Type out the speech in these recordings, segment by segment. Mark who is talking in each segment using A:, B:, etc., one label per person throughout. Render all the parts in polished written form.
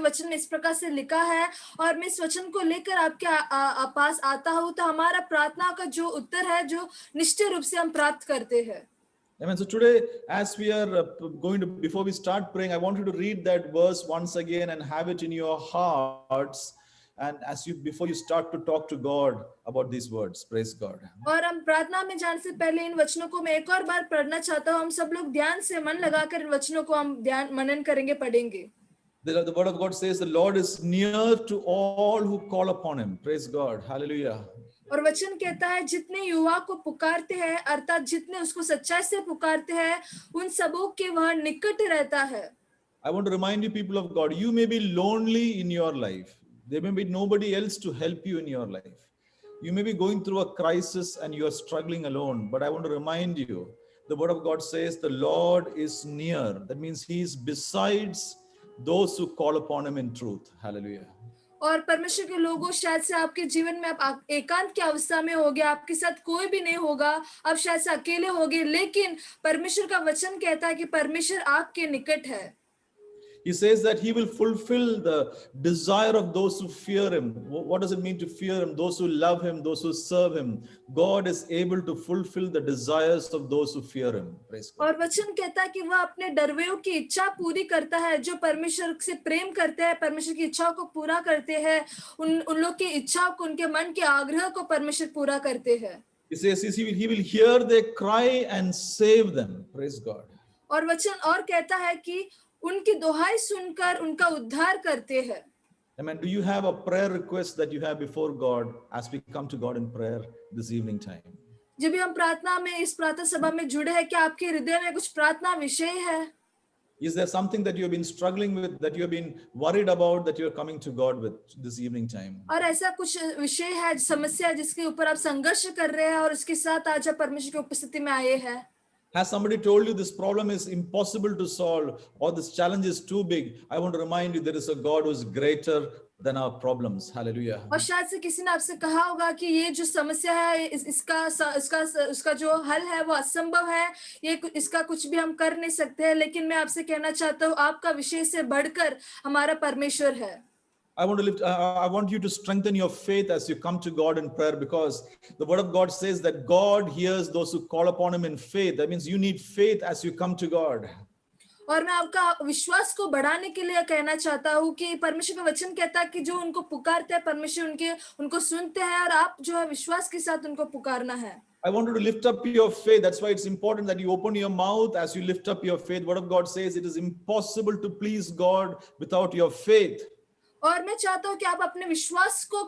A: वचन में इस प्रकार से लिखा है और मैं इस वचन को लेकर आपके पास आता हूँ, तो हमारा प्रार्थना का जो उत्तर है, जो निश्चित रूप से हम प्राप्त करते हैं।
B: Amen. So today, as we are going to, before we start praying, I want you to read that verse once again and have it in your hearts. And before you start to talk to God about these words, praise God.
A: और हम प्रार्थना में जाने से पहले इन वचनों को मैं एक और बार पढ़ना चाहता हूँ। हम सब लोग ध्यान से मन लगाकर इन वचनों को हम मनन करेंगे, पढ़ेंगे।
B: The word of God says the Lord is near to all who call upon him. Praise God. Hallelujah.
A: और वचन कहता है जितने युवा को पुकारते हैं, अर्थात जितने उसको सच्चाई से पुकारते हैं, उन सबों के वह निकट रहता है।
B: I want to remind you, people of God, you may be lonely in your life. There may be nobody else to help you in your life. You may be going through a crisis and you are struggling alone. But I want to remind you, the word of God says the Lord is near. That means he is besides those who call upon him in truth. Hallelujah.
A: और परमेश्वर के लोगों, शायद से आपके जीवन में आप एकांत की अवस्था में होगे, आपके साथ कोई भी नहीं होगा, आप शायद से अकेले होगे, लेकिन परमेश्वर का वचन कहता है कि परमेश्वर आपके निकट है।
B: He says that he will fulfill the desire of those who fear him. What does it mean to fear him? Those who love him, those who serve him. God is able to fulfill the desires of those who fear him. Praise God.
A: और वचन कहता है कि वह अपने डरवेयों की इच्छा पूरी करता है, जो परमेश्वर से प्रेम करते हैं, परमेश्वर की इच्छाओं को पूरा करते हैं, उन लोग की इच्छाओं को, उनके मन के आग्रह को परमेश्वर पूरा करते हैं।
B: He says he will hear their cry and save them. Praise God.
A: और वचन और कहता है कि उनकी दुहाई सुनकर उनका उद्धार करते हैं।
B: Amen. Do you have a prayer request that you have before God as we come to God in prayer this evening time?
A: जब भी हम प्रार्थना में, इस प्रार्थना सभा में जुड़े हैं, क्या आपके हृदय में कुछ प्रार्थना विषय है?
B: Is there something that you have been struggling with, that you have been worried about, that you are coming to God with this evening time?
A: और ऐसा कुछ विषय है, समस्या है, जिसके ऊपर आप संघर्ष कर रहे हैं और उसके साथ आज आप परमेश्वर की उपस्थिति में आए हैं?
B: Has somebody told you this problem is impossible to solve or this challenge is too big? I want to remind you there is a God who is greater than our problems. Hallelujah.
A: और शायद से किसी ने आपसे कहा होगा कि ये जो समस्या है, इसका जो हल है वो असंभव है, इसका कुछ भी हम कर नहीं सकते हैं, लेकिन मैं आपसे कहना चाहता हूँ आपका विषय से बढ़कर हमारा परमेश्वर है।
B: I want you to strengthen your faith as you come to God in prayer, because the word of God says that God hears those who call upon him in faith. That means you need faith as you come to God.
A: और मैं आपका विश्वास को बढ़ाने के लिए कहना चाहता हूँ कि परमेश्वर का वचन कहता है कि जो उनको पुकारते हैं, परमेश्वर उनको सुनते हैं, और आप जो है विश्वास के साथ उनको पुकारना है।
B: I want you to lift up your faith. That's why it's important that you open your mouth as you lift up your faith. Word of God says it is impossible to please God without your faith.
A: और मैं चाहता हूँ कि आप अपने विश्वास को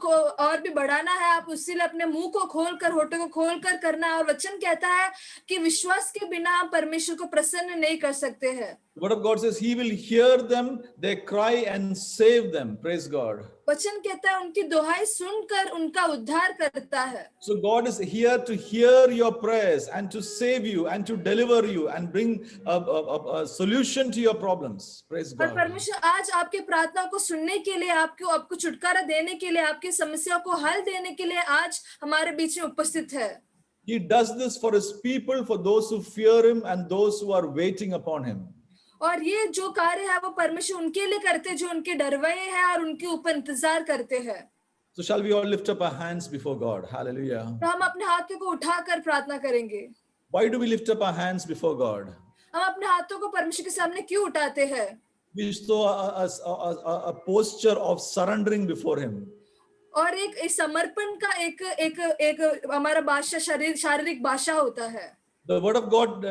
A: और भी बढ़ाना है, आप उसी लिए अपने मुंह को खोलकर, होठों को खोलकर करना है। और वचन कहता है कि विश्वास के बिना आप परमेश्वर को प्रसन्न नहीं कर सकते हैं।
B: The word of God says he will hear them, they cry and save them. Praise God.
A: वचन कहता है उनकी दुहाई सुनकर उनका उद्धार करता है।
B: So God is here to hear your prayers and to save you and to deliver you and bring a solution to your problems. Praise
A: और
B: God.
A: परमेश्वर आज आपके प्रार्थना को सुनने के लिए, आपको छुटकारा देने के लिए, आपकी समस्या को हल देने के लिए आज हमारे बीच में उपस्थित है।
B: He does this for his people, for those who fear him and those who are waiting upon him.
A: और ये जो कार्य है वो परमेश्वर उनके लिए करते हैं जो उनके डरवये हैं और उनके ऊपर इंतजार करते हैं।
B: So shall we all lift up our hands before God? Hallelujah.
A: तो हम अपने हाथों को उठाकर प्रार्थना करेंगे।
B: Why do we lift up our hands before God?
A: हम अपने हाथों को परमेश्वर के सामने क्यों उठाते हैं?
B: We show a posture of surrendering before him.
A: और एक समर्पण का एक हमारा भाषा, शारीरिक भाषा होता है।
B: The word of God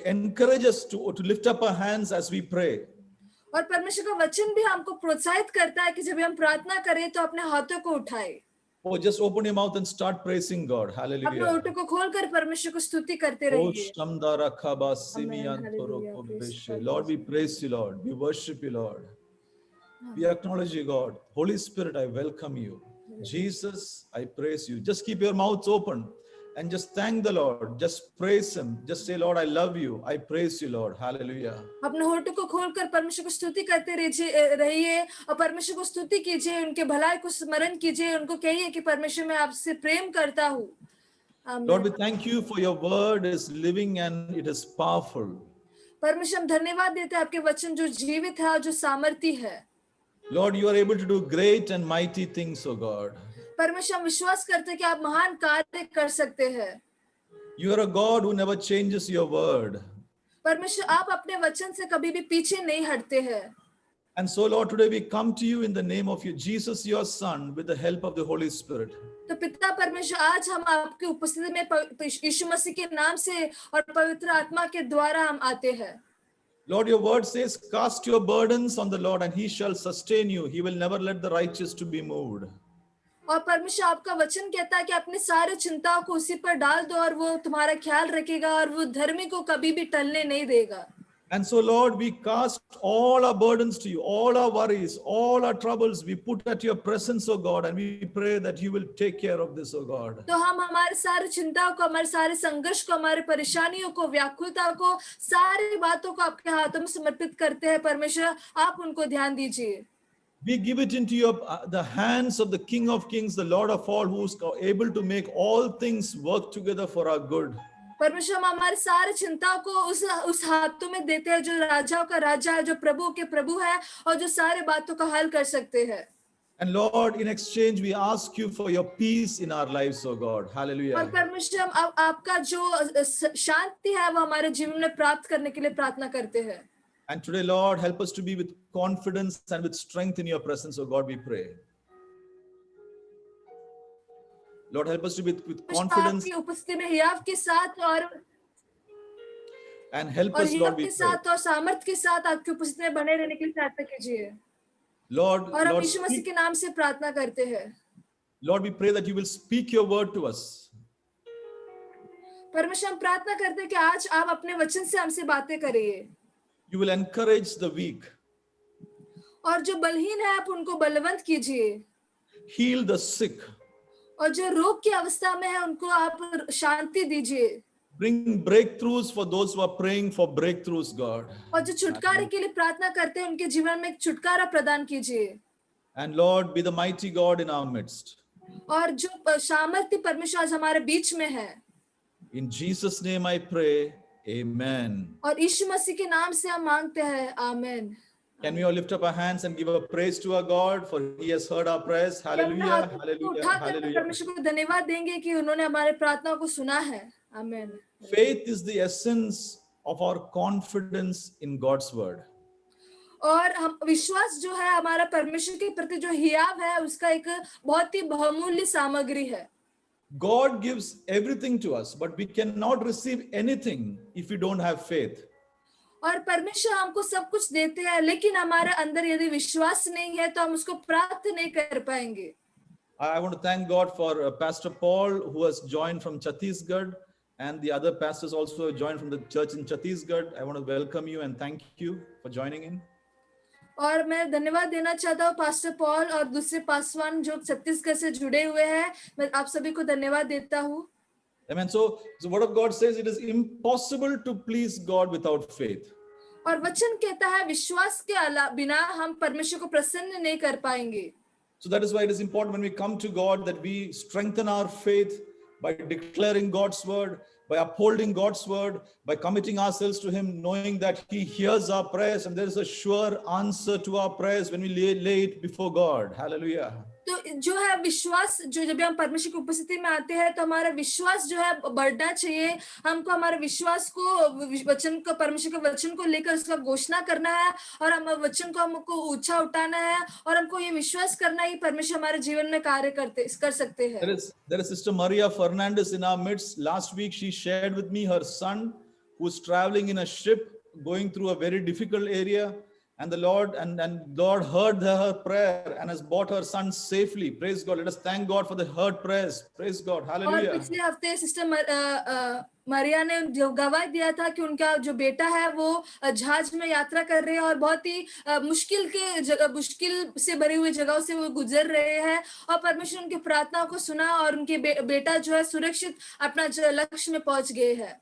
B: encourages us to lift up our hands as we pray.
A: और परमेश्वर का वचन भी हमको प्रोत्साहित करता है कि जब हम प्रार्थना करें तो अपने हाथों को उठाएं।
B: Oh, just open your mouth and start praising God. Hallelujah.
A: अपने होठों को खोलकर परमेश्वर को स्तुति करते रहिए।
B: Lord, we praise you, Lord. We worship you, Lord. We acknowledge you, God. Holy Spirit, I welcome you. Jesus, I praise you. Just keep your mouths open and just thank the Lord. Just praise him. Just say, Lord, I love you. I praise you, Lord. Hallelujah.
A: अपने होठों को खोलकर परमेश्वर को स्तुति करते रहिए और परमेश्वर को स्तुति कीजिए, उनके भलाई को स्मरण कीजिए, उनको कहिए कि परमेश्वर मैं आपसे प्रेम करता हूँ।
B: Lord, we thank you for your word is living and it is powerful.
A: परमेश्वर हम धन्यवाद देते हैं आपके वचन जो जीवित है और जो सामर्थी है।
B: Lord, you are able to do great and mighty things, O God.
A: परमेश्वर हम विश्वास करते हैं कि आप महान कार्य कर सकते हैं।
B: You are a God who never changes your word.
A: परमेश्वर आप अपने वचन से कभी भी पीछे नहीं हटते हैं।
B: And so, Lord, today we come to you in the name of you, Jesus, your Son, with the help of the Holy Spirit.
A: तो पिता परमेश्वर आज हम आपकी उपस्थिति में यीशु मसीह के नाम से और पवित्र आत्मा के द्वारा हम आते हैं।
B: Lord, your word says, cast your burdens on the Lord and he shall sustain you. He will never let the righteous to be moved.
A: और परमेश्वर आपका वचन कहता है कि अपने सारे चिंताओं को उसी पर डाल दो और वो तुम्हारा ख्याल रखेगा और वो धर्मी को कभी भी टलने नहीं देगा।
B: And so, Lord, we cast all our burdens to you, all our worries, all our troubles, we put at your presence, O God, and we pray that you will take care of this, O God.
A: तो हम हमारे सारे चिंताओं को, हमारे सारे संघर्ष को, हमारे परेशानियों को, व्याकुलता को, सारी बातों को आपके हाथों में समर्पित करते हैं। परमेश्वर आप उनको ध्यान दीजिए।
B: We give it into the hands of the King of Kings, the Lord of all, who is able to make all things work together for our good.
A: परमेश्वर हम हमारे सारे चिंताओं को उस हाथों में देते हैं जो राजाओं का राजा है, जो प्रभु के प्रभु है और जो सारे बातों का हल कर सकते हैं।
B: And Lord, in exchange, we ask you for your peace in our lives, O God. Hallelujah.
A: और परमेश्वर हम आपका जो शांति है वो हमारे जीवन में प्राप्त करने के लिए प्रार्थना करते हैं।
B: And today, Lord, help us to be with confidence and with strength in your presence, O God, we pray. Lord, help us to be with confidence
A: आपकी उपस्थिति में हियाव के साथ और
B: help us,
A: हियाव
B: Lord, we
A: के
B: pray.
A: साथ और सामर्थ के साथ आपकी उपस्थिति में बने रहने के लिए प्रार्थना कीजिए।
B: Lord,
A: और हम
B: Lord,
A: यीशु मसीह के नाम से प्रार्थना करते हैं।
B: Lord, we pray that you will speak your word to us.
A: परमेश्वर हम प्रार्थना करते हैं कि आज आप अपने वचन से हमसे बातें करिए।
B: You will encourage the weak.
A: और जो बलहीन है आप उनको बलवंत कीजिए।
B: Heal the sick.
A: और जो रोग की अवस्था में है उनको आप शांति दीजिए।
B: Bring breakthroughs for those who are praying for breakthroughs, God.
A: और जो छुटकारे के लिए प्रार्थना करते हैं उनके जीवन में एक छुटकारा प्रदान कीजिए।
B: And Lord, be the mighty God in our midst.
A: और जो सामर्थ्य परमेश्वर आज हमारे बीच में है।
B: In Jesus' name I pray, amen.
A: और यीशु मसीह के नाम से हम मांगते हैं, आमीन।
B: Can we all lift up our hands and give a praise to our God, for he has heard our prayers. Hallelujah, hallelujah, hallelujah.
A: परमेश्वर को धन्यवाद देंगे कि उन्होंने हमारे प्रार्थनाओं को सुना है। आमीन।
B: Faith is the essence of our confidence in God's word.
A: और हम विश्वास जो है हमारा परमेश्वर के प्रति जो हियाव है उसका एक बहुत ही बहुमूल्य सामग्री है।
B: God gives everything to us, but we cannot receive anything if we don't have faith.
A: और परमेश्वर हमको सब कुछ देते हैं, लेकिन हमारे अंदर यदि विश्वास नहीं है तो हम उसको प्राप्त नहीं कर पाएंगे।
B: I want to thank God for Pastor Paul, who has joined from Chhattisgarh, and the other pastors also joined from the church in Chhattisgarh. I want to welcome you and thank you for joining in.
A: और मैं धन्यवाद देना चाहता हूँ pastor Paul और दूसरे पासवान जो छत्तीसगढ़ से जुड़े हुए हैं। मैं आप सभी को धन्यवाद देता हूँ।
B: Amen. So the word of God says it is impossible to please God without faith.
A: और वचन कहता है विश्वास के बिना हम परमेश्वर को प्रसन्न नहीं कर पाएंगे।
B: So that is why it is important when we come to God that we strengthen our faith by declaring God's word, by upholding God's word, by committing ourselves to him, knowing that he hears our prayers and there is a sure answer to our prayers when we lay it before God. Hallelujah.
A: तो जो है विश्वास, जो जब हम परमेश्वर की उपस्थिति में आते हैं तो हमारा विश्वास जो है बढ़ना चाहिए। हमको हमारे विश्वास को वचन को, परमेश्वर के वचन को लेकर उसका घोषणा करना है और हम वचन को हमको ऊंचा उठाना है और हमको ये विश्वास करना है परमेश्वर हमारे जीवन में कार्य कर सकते हैं।
B: There is Sister Maria Fernandez in our midst. Last week she shared with me her son who is traveling in a ship going through a very difficult area. And the Lord Lord heard her prayer and has brought her son safely. Praise God. Let us thank God for the heard prayers. Praise God. Hallelujah.
A: और पिछले हफ्ते sister मरिया ने जो गवाह दिया था कि उनका जो बेटा है वो जहाज में यात्रा कर रहे हैं और बहुत ही मुश्किल से भरी हुई जगहों से वो गुजर रहे हैं और परमेश्वर उनकी प्रार्थनाओं को सुना और उनके बेटा जो है सुरक्षित अपना लक्ष्य में पहुंच गए हैं।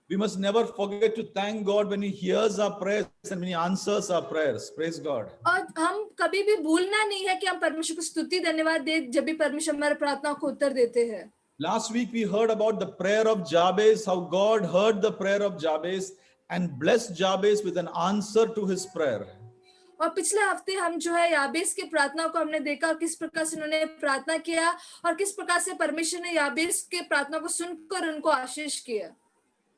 B: We must never forget to thank God when he hears our prayers and when he answers our prayers. Praise God.
A: और हम कभी भी भूलना नहीं है कि हम परमेश्वर को स्तुति धन्यवाद दें जब भी परमेश्वर हमारे प्रार्थनाओं को उत्तर देते हैं।
B: Last week we heard about the prayer of Jabez, how God heard the prayer of Jabez and blessed Jabez with an answer to his prayer.
A: और पिछले हफ्ते हम जो है याबेस की प्रार्थना को हमने देखा, किस प्रकार से उन्होंने प्रार्थना किया और किस प्रकार से परमेश्वर ने याबेस के प्रार्थना को सुनकर उनको आशीष किया।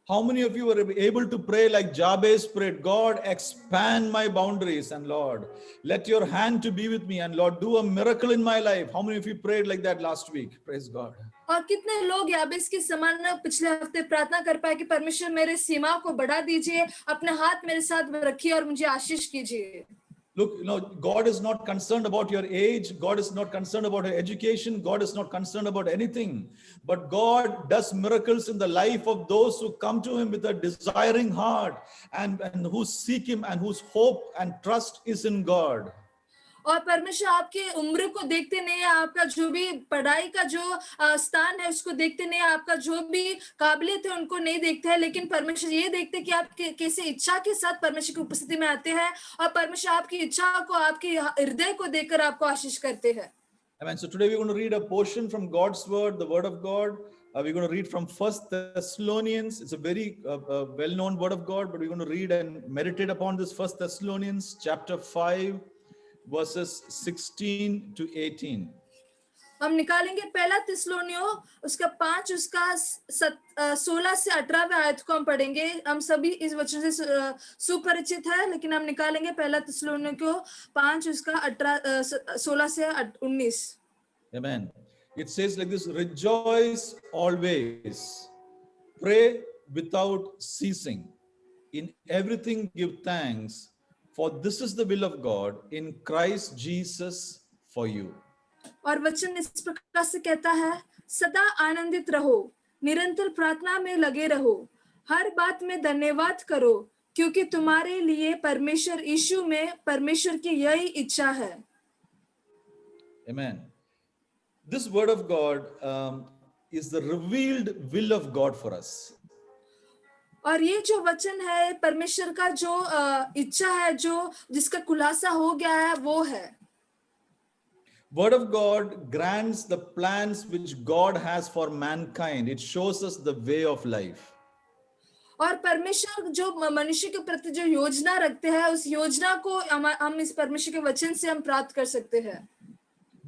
B: How many of you were able to pray like Jabez prayed? God, expand my boundaries, and Lord, let your hand to be with me, and Lord, do a miracle in my life. How many of you prayed like that last week? Praise God.
A: और कितने लोग याबेस के समान पिछले हफ्ते प्रार्थना कर पाए कि परमेश्वर मेरे सीमा को बढ़ा दीजिए, अपने हाथ मेरे साथ रखिए और मुझे आशीष कीजिए।
B: Look, God is not concerned about your age. God is not concerned about your education. God is not concerned about anything. But God does miracles in the life of those who come to Him with a desiring heart and who seek Him and whose hope and trust is in God.
A: और परमेश्वर आपके उम्र को देखते नहीं है, आपका जो भी पढ़ाई का जो स्थान है उसको देखते नहीं है, आपका जो भी काबिलियत है उनको नहीं देखते हैं, लेकिन परमेश्वर ये देखते हैं कि आप कैसे इच्छा के साथ परमेश्वर की उपस्थिति में आते हैं और परमेश्वर आपकी इच्छा को, आपके हृदय को देखकर आपको आशीष करते हैं।
B: Amen. So today we're going to read a portion from God's word, the word of God. We're going to read from First Thessalonians. It's a very well-known word of God, but we're going to read and meditate upon this First Thessalonians chapter 5, verses 16 to 18.
A: हम निकालेंगे पहला थिस्सलुनीयो उसका 5 उसका 16 से 18वें आयत को हम पढ़ेंगे। हम सभी इस वचन से सुपरिचित है, लेकिन हम निकालेंगे पहला थिस्सलुनीयो को 5 उसका 16 से 19।
B: Amen. It says like this: rejoice always, pray without ceasing, in everything give thanks, for this is the will of God in Christ Jesus for you.
A: और वचन इस प्रकार से कहता है, सदा आनंदित रहो, निरंतर प्रार्थना में लगे रहो, हर बात में धन्यवाद करो, क्योंकि तुम्हारे लिए परमेश्वर यीशु में परमेश्वर की यही इच्छा है।
B: Amen. This word of God is the revealed will of God for us.
A: और ये जो वचन है परमेश्वर का जो इच्छा है, जो जिसका खुलासा हो गया है, वो है।
B: Word of God grants the plans which God has for mankind. It shows us the way of life.
A: और परमेश्वर जो मनुष्य के प्रति जो योजना रखते हैं, उस योजना को हम इस परमेश्वर के वचन से हम प्राप्त कर सकते हैं।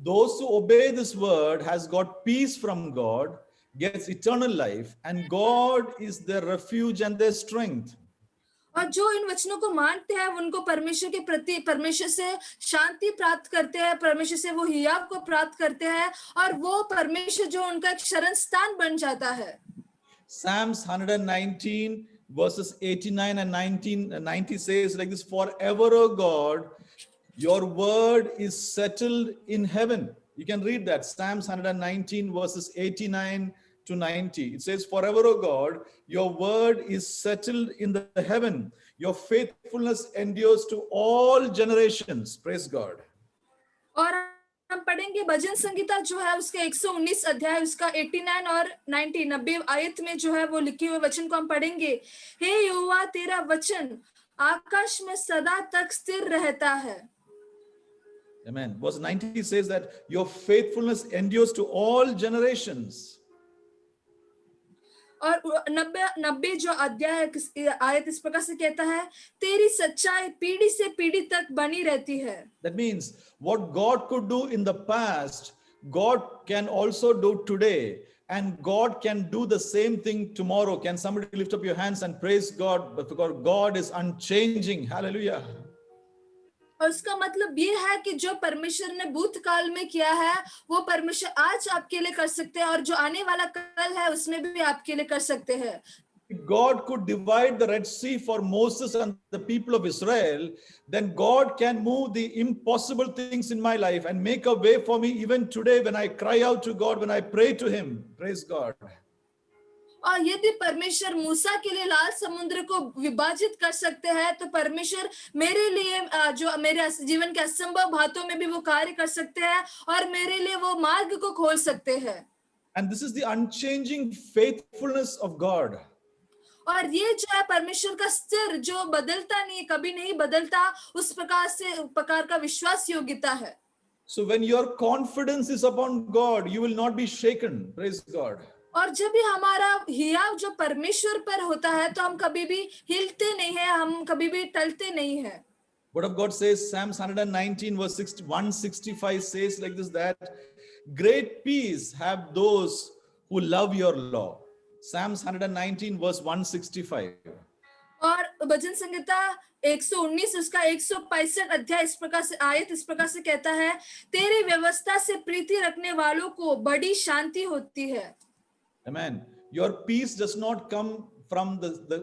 B: Those who obey this word has got peace from God, gets eternal life, and God is their refuge and their strength.
A: और जो इन वचनों को मानते हैं उनको परमेश्वर के प्रति परमेश्वर से शांति प्राप्त करते हैं, परमेश्वर से वो हियाव को प्राप्त करते हैं और वो परमेश्वर जो उनका एक शरण स्थान बन जाता है।
B: Psalms 119 verses 89 and 90 says like this: forever, O God, your word is settled in heaven. You can read that, Psalms 119 verses 89 to 90. It says, forever, O God, your word is settled in the heaven. Your faithfulness endures to all generations. Praise God.
A: और हम पढ़ेंगे भजन संगीता जो है उसका 119 अध्याय उसका 89 और 90 आयत में जो है वो लिखे हुए वचन को हम पढ़ेंगे। हे यहोवा, तेरा वचन आकाश में सदा तक स्थिर रहता है।
B: Amen. Verse 90 says that your faithfulness endures to all generations.
A: और 90 जो अध्याय आयत इस प्रकार से कहता है, तेरी सच्चाई पीढ़ी से पीढ़ी तक बनी रहती है।
B: That means what God could do in the past, God can also do today, and God can do the same thing tomorrow. Can somebody lift up your hands and praise God? Because God is unchanging. Hallelujah.
A: और उसका मतलब ये है कि जो परमेश्वर ने भूतकाल में किया है वो परमेश्वर आज आपके लिए कर सकते हैं और जो आने वाला कल है उसमें भी आपके लिए कर सकते हैं।
B: God could divide the Red Sea for Moses and the people of Israel, then God can move the impossible things in my life and make a way for me even today when I cry out to God, when I pray to Him. Praise God.
A: और यदि परमेश्वर मूसा के लिए लाल समुद्र को विभाजित कर सकते हैं, तो परमेश्वर मेरे लिए जो मेरे जीवन के असंभव बातों में भी वो कार्य कर सकते हैं और मेरे लिए वो मार्ग को खोल सकते हैं।
B: And this is the unchanging faithfulness of God.
A: और ये जो है परमेश्वर का स्थिर जो बदलता नहीं, कभी नहीं बदलता, उस प्रकार का विश्वास योग्यता है।
B: So when your confidence is upon God, you will not be shaken. Praise God.
A: और जब भी हमारा हियाव जो परमेश्वर पर होता है तो हम कभी भी हिलते नहीं है, हम कभी भी टलते नहीं है।
B: Word of God says, Psalms 119 verse 165 says like this, that great peace have those who love your law. Psalms 119 verse 165.
A: और भजन संहिता 119 उसका 165 अध्याय इस प्रकार से आयत इस प्रकार से कहता है, तेरी व्यवस्था से प्रीति रखने वालों को बड़ी शांति होती है.
B: Amen. Your peace does not come from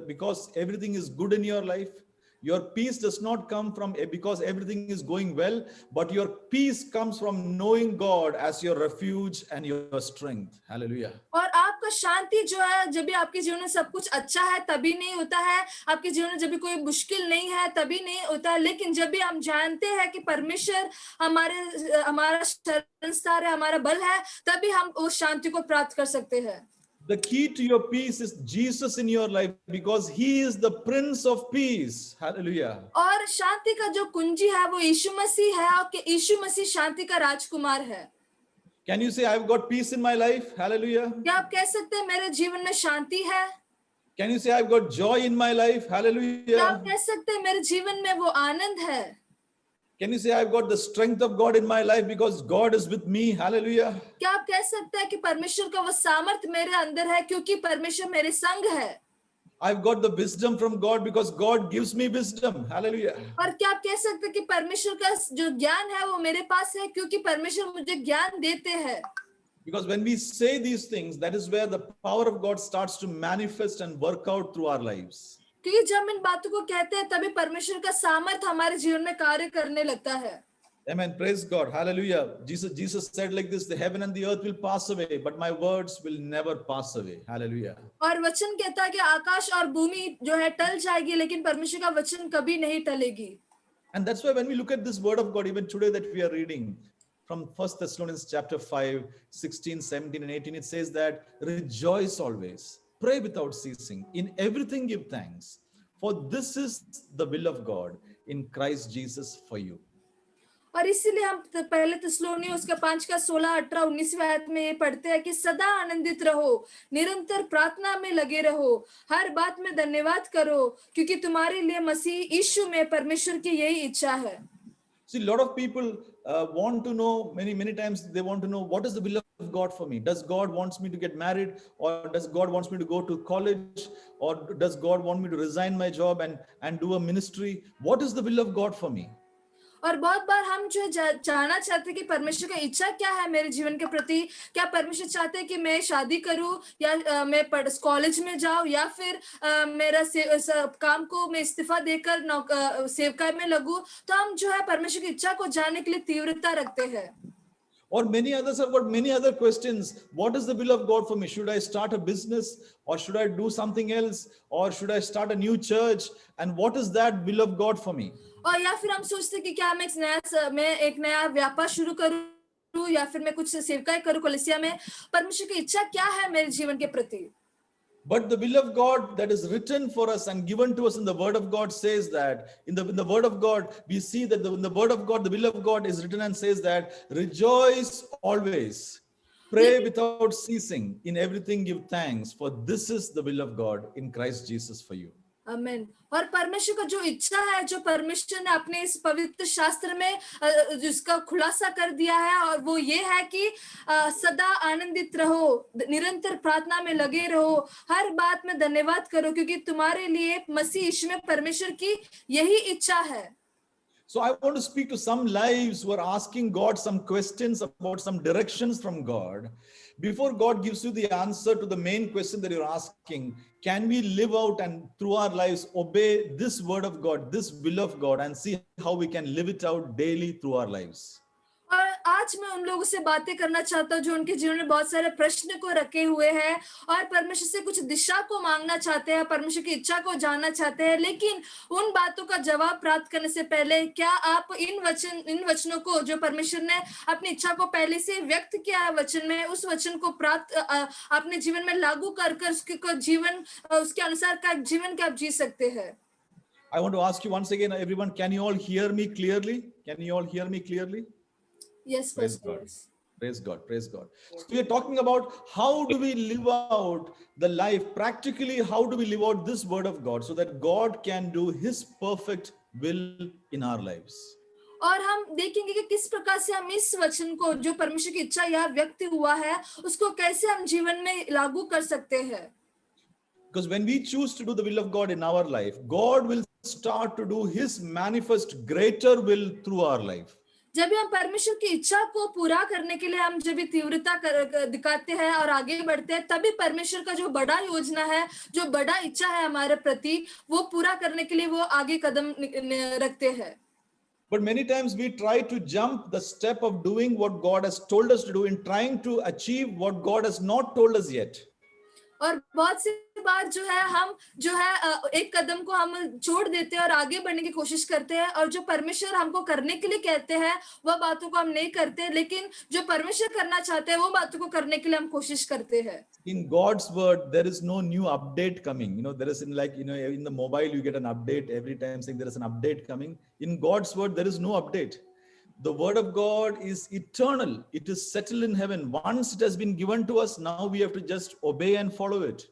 B: because everything is good in your life. Your peace does not come from because everything is going well, but your peace comes from knowing God as your refuge and your strength. Hallelujah.
A: और आपका शांति जो है, जब भी आपके जीवन में सब कुछ अच्छा है तभी नहीं होता है, आपके जीवन में जब भी कोई मुश्किल नहीं है तभी नहीं होता है, लेकिन जब भी हम जानते हैं कि परमेश्वर हमारा शरणस्थान है, हमारा बल है, तभी हम उस शांति को प्राप्त कर सकते हैं.
B: The key to your peace is Jesus in your life, because he is the Prince of Peace. Hallelujah.
A: और शांति का जो कुंजी है वो यीशु मसीह है, और कि यीशु मसीह शांति का राजकुमार है.
B: Can you say, I've got peace in my life? Hallelujah.
A: क्या आप कह सकते हैं मेरे जीवन में शांति है?
B: Can you say, I've got joy in my life?
A: क्या
B: Hallelujah.
A: आप कह सकते हैं मेरे जीवन में वो आनंद है?
B: Can you say, I've got the strength of God in my life because God is with me? Hallelujah.
A: क्या आप कह सकते हैं कि परमेश्वर का वो सामर्थ्य मेरे अंदर है क्योंकि परमेश्वर मेरे संग है?
B: I've got the wisdom from God because God gives me wisdom. Hallelujah.
A: और क्या आप कह सकते हैं कि परमेश्वर का जो ज्ञान है वो मेरे पास है क्योंकि परमेश्वर मुझे ज्ञान देते हैं?
B: Because when we say these things, that is where the power of God starts to manifest and work out through our lives.
A: क्योंकि जब हम इन बातों को कहते हैं तभी परमेश्वर का सामर्थ्य हमारे जीवन में कार्य करने लगता है.
B: Amen. Praise God. Hallelujah. Jesus said like this, the heaven and the earth will pass away, but my words will never pass away. Hallelujah.
A: और वचन कहता है कि आकाश और भूमि जो है टल जाएगी, लेकिन परमेश्वर का वचन कभी नहीं टलेगी.
B: And that's why when we look at this word of God, even today that we are reading from 1 Thessalonians chapter 5, 16, 17 and 18, it says that rejoice always, pray without ceasing, in everything give thanks, for this is the will of God in Christ Jesus for you.
A: और इसीलिए हम पहले थिस्सलुनी उसका 5 का 16, 18, 19वें आयत में ये पढ़ते हैं कि सदा आनंदित रहो, निरंतर प्रार्थना में लगे रहो, हर बात में धन्यवाद करो, क्योंकि तुम्हारे लिए मसीह यीशु में परमेश्वर की यही इच्छा है.
B: See, a lot of people want to know, many times they want to know, what is the will of God for me? Does God wants me to get married, or does God wants me to go to college, or does God want me to resign my job and do a ministry? What is the will of God for me?
A: और बहुत बार हम जो जानना चाहते हैं कि परमेश्वर का इच्छा क्या है मेरे जीवन के प्रति. क्या परमेश्वर चाहते हैं कि मैं शादी करूं, या मैं कॉलेज में जाऊं, या फिर मेरा काम को मैं इस्तीफा देकर सेवकाई में लगूं. तो हम जो है परमेश्वर की इच्छा को जानने के लिए तीव्रता रखते हैं.
B: Or many others have got many other questions. What is the will of God for me? Should I start a business, or should I do something else, or should I start a new church? And what is that will of God for me?
A: और या फिर हम सोचते हैं कि क्या मैं एक नया व्यापार शुरू करूं, या फिर मैं कुछ सेवकाई करूं कलीसिया में. परमेश्वर की इच्छा क्या है मेरे जीवन के प्रति?
B: But the will of God that is written for us and given to us in the word of God says that in the word of God, we see that in the word of God, the will of God is written and says that rejoice always, pray without ceasing, in everything give thanks, for this is the will of God in Christ Jesus for you.
A: आमेन. और परमेश्वर का जो इच्छा है, जो परमेश्वर ने अपने इस पवित्र शास्त्र में जिसका खुलासा कर दिया है, और वो ये है कि सदा आनंदित रहो, निरंतर प्रार्थना में लगे रहो, हर बात में धन्यवाद करो, क्योंकि तुम्हारे लिए मसीह यीशु में परमेश्वर की यही इच्छा है.
B: So I want to speak to some lives who are asking God some questions about some directions from God. Before God gives you the answer to the main question that you're asking, can we live out and through our lives obey this word of God, this will of God, and see how we can live it out daily through our lives?
A: और आज मैं उन लोगों से बातें करना चाहता हूँ जो उनके जीवन में बहुत सारे प्रश्न को रखे हुए हैं और परमेश्वर से कुछ दिशा को मांगना चाहते हैं, परमेश्वर की इच्छा को जानना चाहते हैं, लेकिन उन बातों का जवाब प्राप्त करने से पहले क्या आप इन वचनों को जो परमेश्वर ने अपनी इच्छा को पहले से व्यक्त किया है वचन में, उस वचन को प्राप्त अपने जीवन में लागू कर उसके जीवन उसके अनुसार का जीवन क्या आप जी सकते हैं?
B: I want to ask you once again, everyone, can you all hear me clearly? Can you all hear me clearly?
A: Yes,
B: praise God. Praise God. Praise God. So we are talking about how do we live out the life practically. How do we live out this word of God so that God can do his perfect will in our lives.
A: और हम देखेंगे कि किस प्रकार से हम इस वचन को जो परमेश्वर की इच्छा यहाँ व्यक्त हुआ है उसको कैसे हम जीवन में लागू कर सकते हैं.
B: Because when we choose to do the will of God in our life, God will start to do his manifest greater will through our life.
A: जब भी हम परमेश्वर की इच्छा को पूरा करने के लिए हम जब भी तीव्रता दिखाते हैं और आगे बढ़ते हैं, तभी परमेश्वर का जो बड़ा योजना है, जो बड़ा इच्छा है हमारे प्रति, वो पूरा करने के लिए वो आगे कदम रखते हैं.
B: But many times we try to jump the step of doing what God has told us to do in trying to achieve what God has not told us yet.
A: और बहुत सी बार जो है हम जो है एक कदम को हम छोड़ देते हैं और आगे बढ़ने की कोशिश करते हैं, और जो परमेश्वर हमको करने के लिए कहते हैं वह बातों को हम नहीं करते, लेकिन जो परमेश्वर करना चाहते हैं वो बातों को करने के लिए हम कोशिश करते हैं.
B: In God's word, there is no new update coming. There is in the mobile, you get an update every time saying there is an update coming. In God's word, there is no update. The word of God is eternal. It is settled in heaven. Once it has been given to us, now we have to just obey and follow it.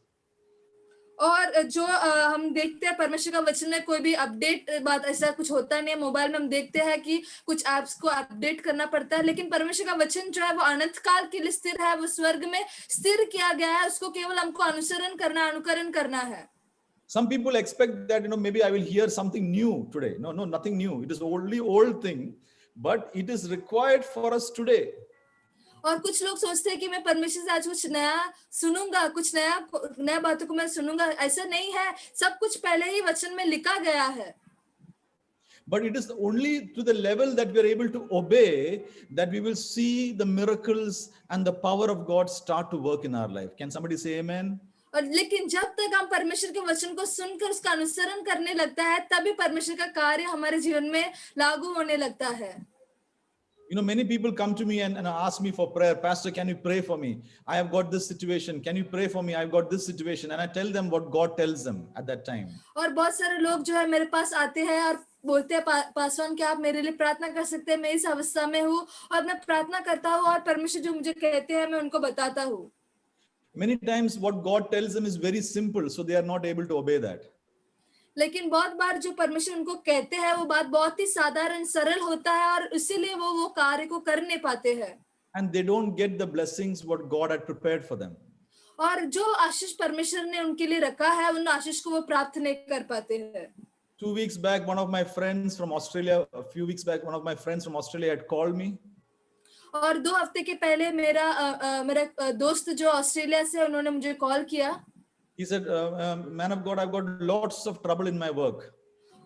A: और जो हम देखते हैं परमेश्वर का वचन में कोई भी अपडेट बात ऐसा कुछ होता नहीं है. मोबाइल में हम देखते हैं कि कुछ ऐप्स को अपडेट करना पड़ता है, लेकिन परमेश्वर का वचन जो है वो अनंत काल के लिए स्थिर है, वो स्वर्ग में स्थिर किया गया है, उसको केवल हमको अनुकरण करना है.
B: Some people expect that maybe I will hear something new today. No, nothing new. It is only old thing, but it is required for us today.
A: और कुछ लोग सोचते हैं कि मैं परमेश्वर से आज कुछ नया सुनूंगा, कुछ नया बातों को मैं सुनूंगा. ऐसा नहीं है, सब कुछ पहले ही वचन में लिखा गया है.
B: But it is only to the level that we are able to obey that we will see the miracles and the power of God start to work in our life. Can somebody say amen?
A: और लेकिन जब तक हम परमेश्वर के वचन को सुनकर उसका अनुसरण करने लगता है, तभी परमेश्वर का कार्य हमारे जीवन में लागू होने लगता है.
B: Many people come to me and ask me for prayer. Pastor, can you pray for me? I have got this situation. Can you pray for me? I've got this situation. And I tell them what God tells them at that time.
A: और बहुत सारे लोग जो है मेरे पास आते हैं और बोलते हैं पासवान क्या आप मेरे लिए प्रार्थना कर सकते हैं, मैं इस अवस्था में हूँ, और मैं प्रार्थना करता हूँ और परमेश्वर जो मुझे कहते हैं मैं उनको बताता हूँ.
B: Many times what God tells them is very simple, so they are not able to obey that.
A: लेकिन बहुत बार जो परमेश्वर उनको कहते हैं वो बात बहुत ही साधारण सरल होता है, और इसीलिए वो कार्य को कर नहीं पाते हैं.
B: And they don't get the blessings what God had prepared for them.
A: और जो आशीष परमेश्वर ने उनके लिए रखा है, उन आशीष को वो प्राप्त नहीं कर पाते हैं.
B: 2 weeks back, one of my friends from Australia, a few weeks back, one of my friends from Australia had called me.
A: और 2 हफ्ते के पहले मेरा दोस्त जो ऑस्ट्रेलिया से, उन्होंने मुझे कॉल किया.
B: He said, man of God, I've got lots of trouble in my work.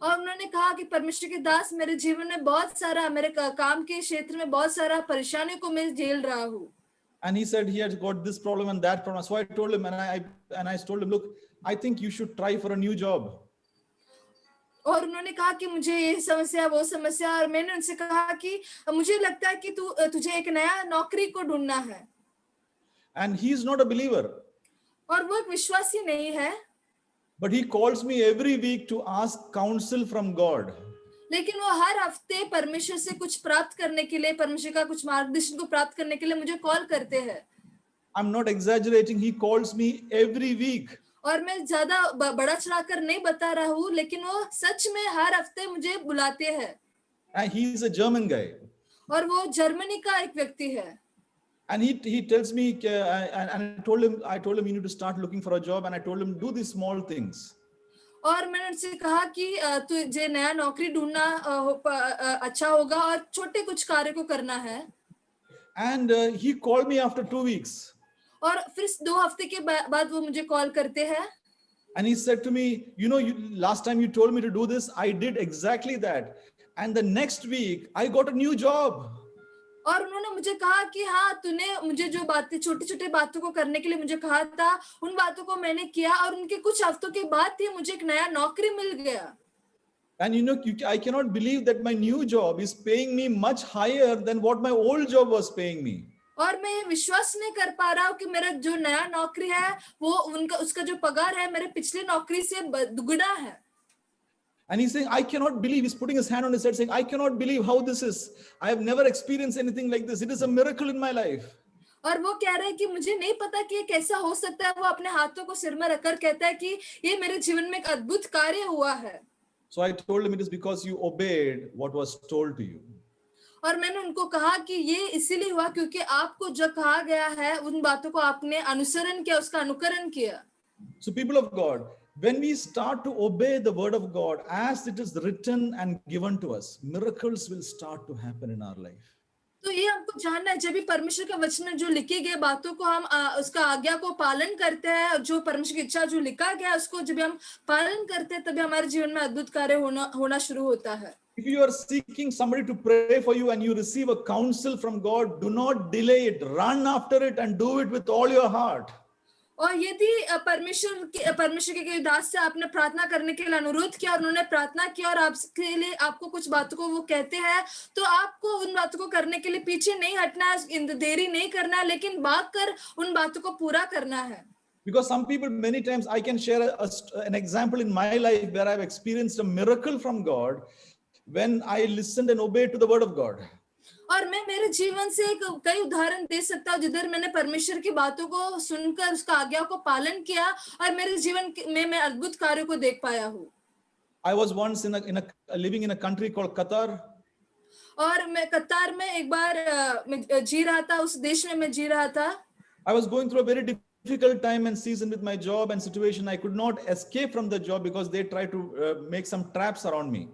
A: और उन्होंने कहा कि परमेश्वर के दास, मेरे जीवन में बहुत सारा, मेरे काम के क्षेत्र में बहुत सारा परेशानियों को मैं झेल रहा हूँ.
B: And he said he has got this problem and that problem. So I told him, and I told him, look, I think you should try for a new job.
A: और उन्होंने कहा कि मुझे ये समस्या वो समस्या, और मैंने उनसे कहा कि मुझे लगता है कि तुझे एक नया नौकरी को ढूंढना है.
B: And he is not a believer.
A: और वो एक विश्वासी नहीं है.
B: But he calls me every week to ask counsel from God.
A: लेकिन वो हर हफ्ते परमेश्वर से कुछ प्राप्त करने के लिए, परमेश्वर का कुछ मार्गदर्शन को प्राप्त करने के लिए मुझे कॉल करते हैं.
B: I'm not exaggerating. He calls me every week.
A: और मैं ज्यादा बड़ा चढ़ाकर नहीं बता रहा हूँ, लेकिन वो सच में हर हफ्ते मुझे बुलाते हैं.
B: And he is a German guy.
A: और वो जर्मनी का एक व्यक्ति है.
B: And he tells me, and I told him you need to start looking for a job. And I told him, do these small things.
A: और मैंने उनसे कहा कि तुझे नया नौकरी ढूंढना अच्छा होगा और छोटे कुछ कार्य को करना है.
B: And he called me after 2 weeks.
A: और फिर 2 हफ्ते के बाद वो मुझे कॉल करते हैं.
B: And he said to me, last time you told me to do this, I did exactly that. And the next week, I got a new job.
A: और उन्होंने मुझे कहा कि हाँ, तूने मुझे जो बातें, छोटी छोटी बातों को करने के लिए मुझे कहा था, उन बातों को मैंने किया, और उनके कुछ हफ्तों के बाद ही मुझे एक नया नौकरी मिल गया.
B: And I cannot believe that my new job is paying me much higher than what my old job was paying me.
A: और मैं विश्वास नहीं कर पा रहा हूँ कि मेरा जो नया नौकरी है वो उसका जो पगार है मेरे पिछले नौकरी से दुगना है.
B: And he's saying, I cannot believe, he's putting his hand on his head saying, I cannot believe how this is. I have never experienced anything like this. It is a miracle in my life.
A: और वो कह रहा है कि मुझे नहीं पता कि ये कैसा हो सकता है. वो अपने हाथों को सिर में रखकर कहता है कि ये मेरे जीवन में एक अद्भुत कार्य हुआ है.
B: So I told him, it is because you obeyed what was told to you.
A: और मैंने उनको कहा कि ये इसीलिए हुआ क्योंकि आपको जो कहा गया है उन बातों को आपने अनुसरण किया, उसका अनुकरण किया।
B: So people of God, when we start to obey the word of God as it is written and given to us, miracles will start to happen in our life.
A: तो ये हमको जानना है, जब भी परमेश्वर के वचन में जो लिखी गई बातों को हम उसका आज्ञा को पालन करते हैं, और जो परमेश्वर की इच्छा जो लिखा गया है उसको जब हम पालन करते हैं, तभी हमारे जीवन में अद्भुत कार्य होना शुरू होता है।
B: If you are seeking somebody to pray for you and you receive a counsel from God, do not delay it. Run after it and do it with all your heart.
A: और यदि परमेश्वर के दास से आपने प्रार्थना करने के लिए अनुरोध किया और उन्होंने प्रार्थना किया और आपके लिए आपको कुछ बातों को वो कहते हैं, तो आपको उन बातों को करने के लिए पीछे नहीं हटना है, देरी नहीं करना है, लेकिन भाग कर उन बातों को पूरा करना है।
B: Because some people, many times I can share an example in my life where I've experienced a miracle from God when I listened and obeyed to the word of God.
A: और मैं मेरे जीवन से कई उदाहरण दे सकता हूँ जिधर मैंने परमेश्वर की बातों को सुनकर उसका आज्ञा को पालन किया और मेरे जीवन में मैं अद्भुत कार्यों को देख पाया हूँ।
B: I was once living in a country called Qatar.
A: और मैं कतार में एक बार जी रहा था, उस देश में मैं जी रहा था।
B: I was going through a very difficult time and season with my job and situation. I could not escape from the job because they tried to make some traps around me.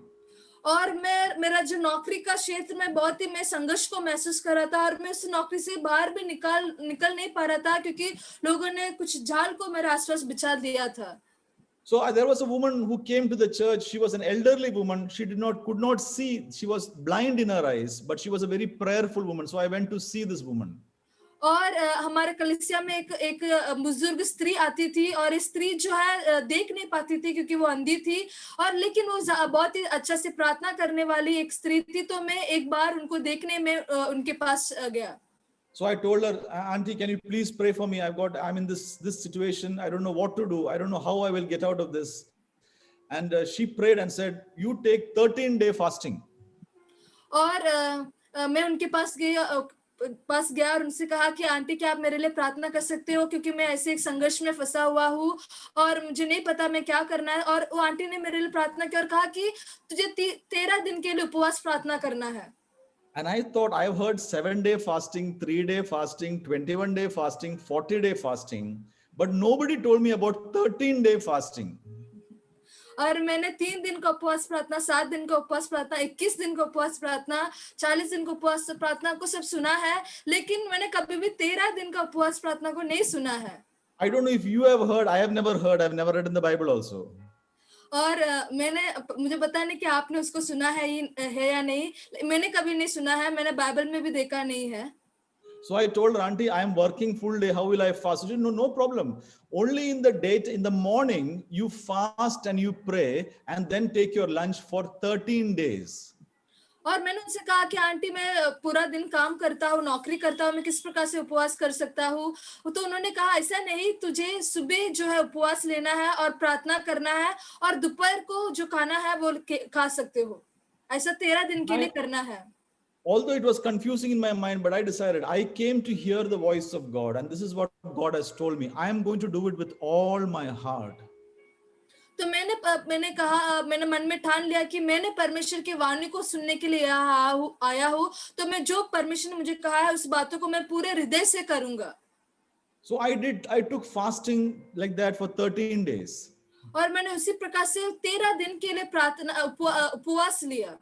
A: और मेरा जो नौकरी का क्षेत्र में बहुत ही मैं संघर्ष को महसूस कर रहा था और मैं उस नौकरी से बाहर भी निकल नहीं पा रहा था क्योंकि लोगों ने कुछ जाल को मेरे आसपास बिछा दिया था।
B: So there was a woman who came to the church. She was an elderly woman. She could not see. She was blind in her eyes, but she was a very prayerful woman. So I went to see this woman.
A: और हमारे कलीसिया में एक बुजुर्ग स्त्री आती थी और इस स्त्री जो है देख नहीं पाती थी क्योंकि वो अंधी थी, और लेकिन वो बहुत ही अच्छा से प्रार्थना करने वाली एक स्त्री थी। तो मैं एक बार उनको देखने में उनके पास गया।
B: So I told her, Auntie, can you please pray for me? I'm in this situation. I don't know what to do. I don't know how I will get out of this. And she prayed and said, you take 13-day fasting.
A: और मैं उनके पास गया और उनसे कहा कि aunty क्या आप मेरे लिए प्रार्थना कर सकते हो, क्योंकि मैं ऐसे एक संघर्ष में फंसा हुआ हूँ और मुझे नहीं पता मैं क्या करना है। और वो आंटी ने मेरे लिए प्रार्थना की और कहा कि तुझे 13 दिन के लिए उपवास प्रार्थना करना है।
B: And I thought, I've heard 7-day fasting, 3-day fasting, 21-day fasting, 40-day fasting, but nobody told me about 13-day fasting.
A: और मैंने 3 दिन का उपवास प्रार्थना, 7 दिन का उपवास प्रार्थना, 21 दिन का उपवास प्रार्थना, 40 दिन का उपवास प्रार्थना को सब सुना है, लेकिन मैंने कभी भी 13 दिन का उपवास प्रार्थना को नहीं सुना है।
B: I don't know if you have heard. I have never heard. I've never read in the Bible also.
A: और मुझे पता नहीं कि आपने उसको सुना है या नहीं, मैंने कभी नहीं सुना है, मैंने बाइबल में भी देखा नहीं है।
B: So I told her, Auntie, I am working full day. How will I fast? She said, no problem. Only in the morning, you fast and you pray and then take your lunch for 13 days.
A: और मैंने उनसे कहा कि aunty मैं पूरा दिन काम करता हूँ, नौकरी करता हूँ, मैं किस प्रकार से उपवास कर सकता हूँ। तो उन्होंने कहा ऐसा नहीं, तुझे सुबह जो है उपवास लेना है और प्रार्थना करना है और दोपहर को जो खाना है वो खा सकते हो। ऐसा 13 दिन के लिए करना है।
B: Although it was confusing in my mind, but I decided, I came to hear the voice of God, and this is what God has told me. I am going to do it with all my heart.
A: तो मैंने मन में ठान लिया कि मैंने परमेश्वर की वाणी को सुनने के लिए आया हूँ, तो मैं जो परमेश्वर ने मुझे कहा है उस बातों को मैं पूरे हृदय से करूंगा।
B: So I took fasting like that for 13 days.
A: और मैंने उसी प्रकार से 13 दिन के लिए प्रार्थना उपवास लिया।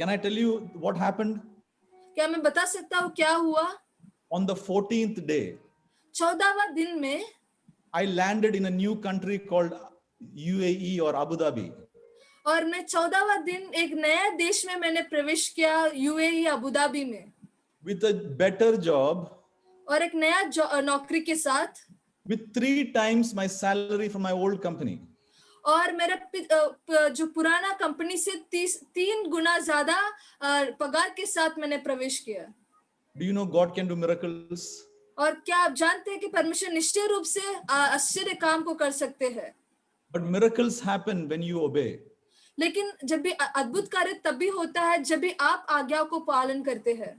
B: Can I tell you what happened?
A: क्या मैं बता सकता हूँ क्या हुआ?
B: On the 14th day,
A: 14वां दिन में
B: I landed in a new country called UAE or Abu Dhabi.
A: और मैं 14वां दिन एक नया देश में मैंने प्रवेश किया, यूएई अबू धाबी में,
B: with a better job,
A: और एक नया नौकरी के साथ,
B: with 3 times my salary from my old company.
A: और मेरा जो पुराना कंपनी से 3 गुना ज्यादा पगार के साथ मैंने प्रवेश किया।
B: Do you know God can do miracles?
A: और क्या आप जानते हैं कि परमेश्वर निश्चय रूप से आश्चर्य काम को कर सकते हैं?
B: But miracles happen when you obey.
A: लेकिन जब भी अद्भुत कार्य तभी होता है जब भी आप आज्ञा को पालन करते हैं।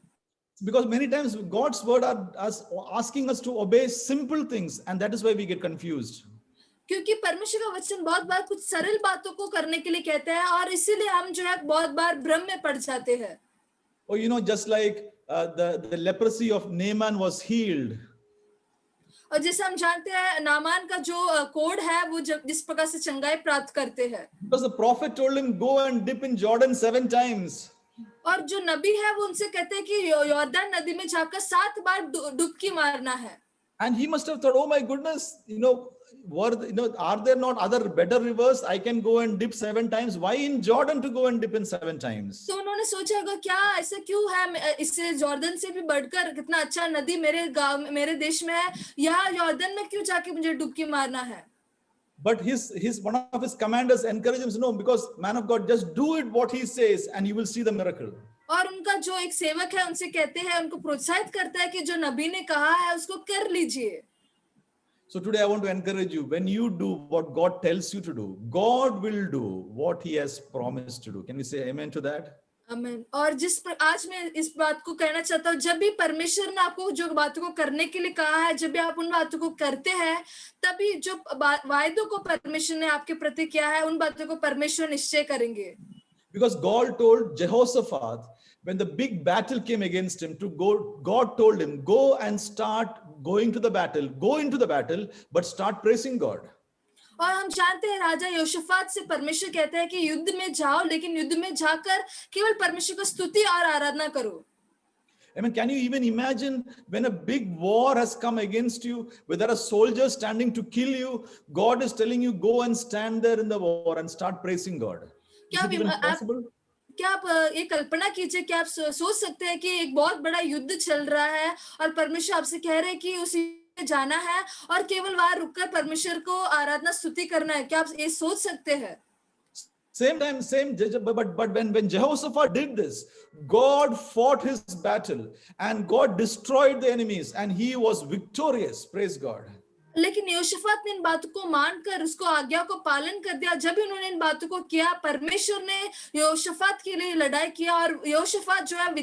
B: Because many times God's word are asking us to obey simple things, and that is why we get confused.
A: क्योंकि परमेश्वर का वचन बहुत बार कुछ सरल बातों को करने के लिए कहते हैं और इसीलिए हम जो है बहुत बार भ्रम में पड़ जाते हैं।
B: Or, just like the leprosy of Naaman was healed.
A: और जैसे हम जानते हैं नामान का जो कोड है वो जब जिस प्रकार से चंगाई प्राप्त करते हैं,
B: Because the prophet told him, go and dip in Jordan 7 times.
A: और जो नबी है वो उनसे कहते हैं कि यॉर्दन नदी में जाकर 7 बार डुबकी मारना है।
B: And he must have thought, oh my goodness, are there not other better rivers? I can go and dip 7 times. Why in Jordan to go and dip in 7 times?
A: तो उन्होंने सोचा होगा क्या ऐसा क्यों है, इससे जॉर्डन से भी बढ़कर कितना अच्छा नदी मेरे गांव में मेरे देश में है, यहाँ यॉर्दन में क्यों जाके मुझे डुबकी मारना है।
B: But his one of his commanders encouraged him, no, because man of God, just do it what he says and you will see the miracle.
A: और उनका जो एक सेवक है उनसे कहते हैं, उनको प्रोत्साहित करता है कि जो नबी ने कहा है उसको कर लीजिए।
B: So today I want to encourage you, when you do what God tells you to do, God will do what he has promised to do. Can we say amen to that?
A: आमीन। और आज मैं इस बात को कहना चाहता हूँ, जब भी परमेश्वर ने आपको जो बातों को करने के लिए कहा है, जब भी आप उन बातों को करते हैं, तभी जो वायदों को परमेश्वर ने आपके प्रति किया है उन बातों को परमेश्वर निश्चय करेंगे।
B: Because God told Jehoshaphat, when the big battle came against him, God told him, go and start going to the battle, go into the battle, but start praising God.
A: और हम जानते हैं राजा योशफात से परमेश्वर कहते हैं कि युद्ध में जाओ, लेकिन युद्ध में जाकर केवल परमेश्वर की स्तुति और आराधना करो।
B: I mean, can you even imagine when a big war has come against you, where there are soldiers standing to kill you, God is telling you, go and stand there in the war and start praising God. Is it even possible?
A: क्या आप ये कल्पना कीजिए कि आप सोच सकते हैं कि एक बहुत बड़ा युद्ध चल रहा है और परमेश्वर आपसे कह रहे हैं कि उसी में जाना है और केवल वहां रुककर परमेश्वर को आराधना स्तुति करना है। क्या आप ये सोच सकते हैं?
B: But when Jehoshaphat did this, God fought his battle and God destroyed the enemies and he was victorious. Praise God.
A: लेकिन योशफात ने इन बातों को मानकर उसको आज्ञा को पालन कर दिया। जब उन्होंने इन बातों को किया, परमेश्वर ने योशफात के लिए लड़ाई किया और योशफात जो है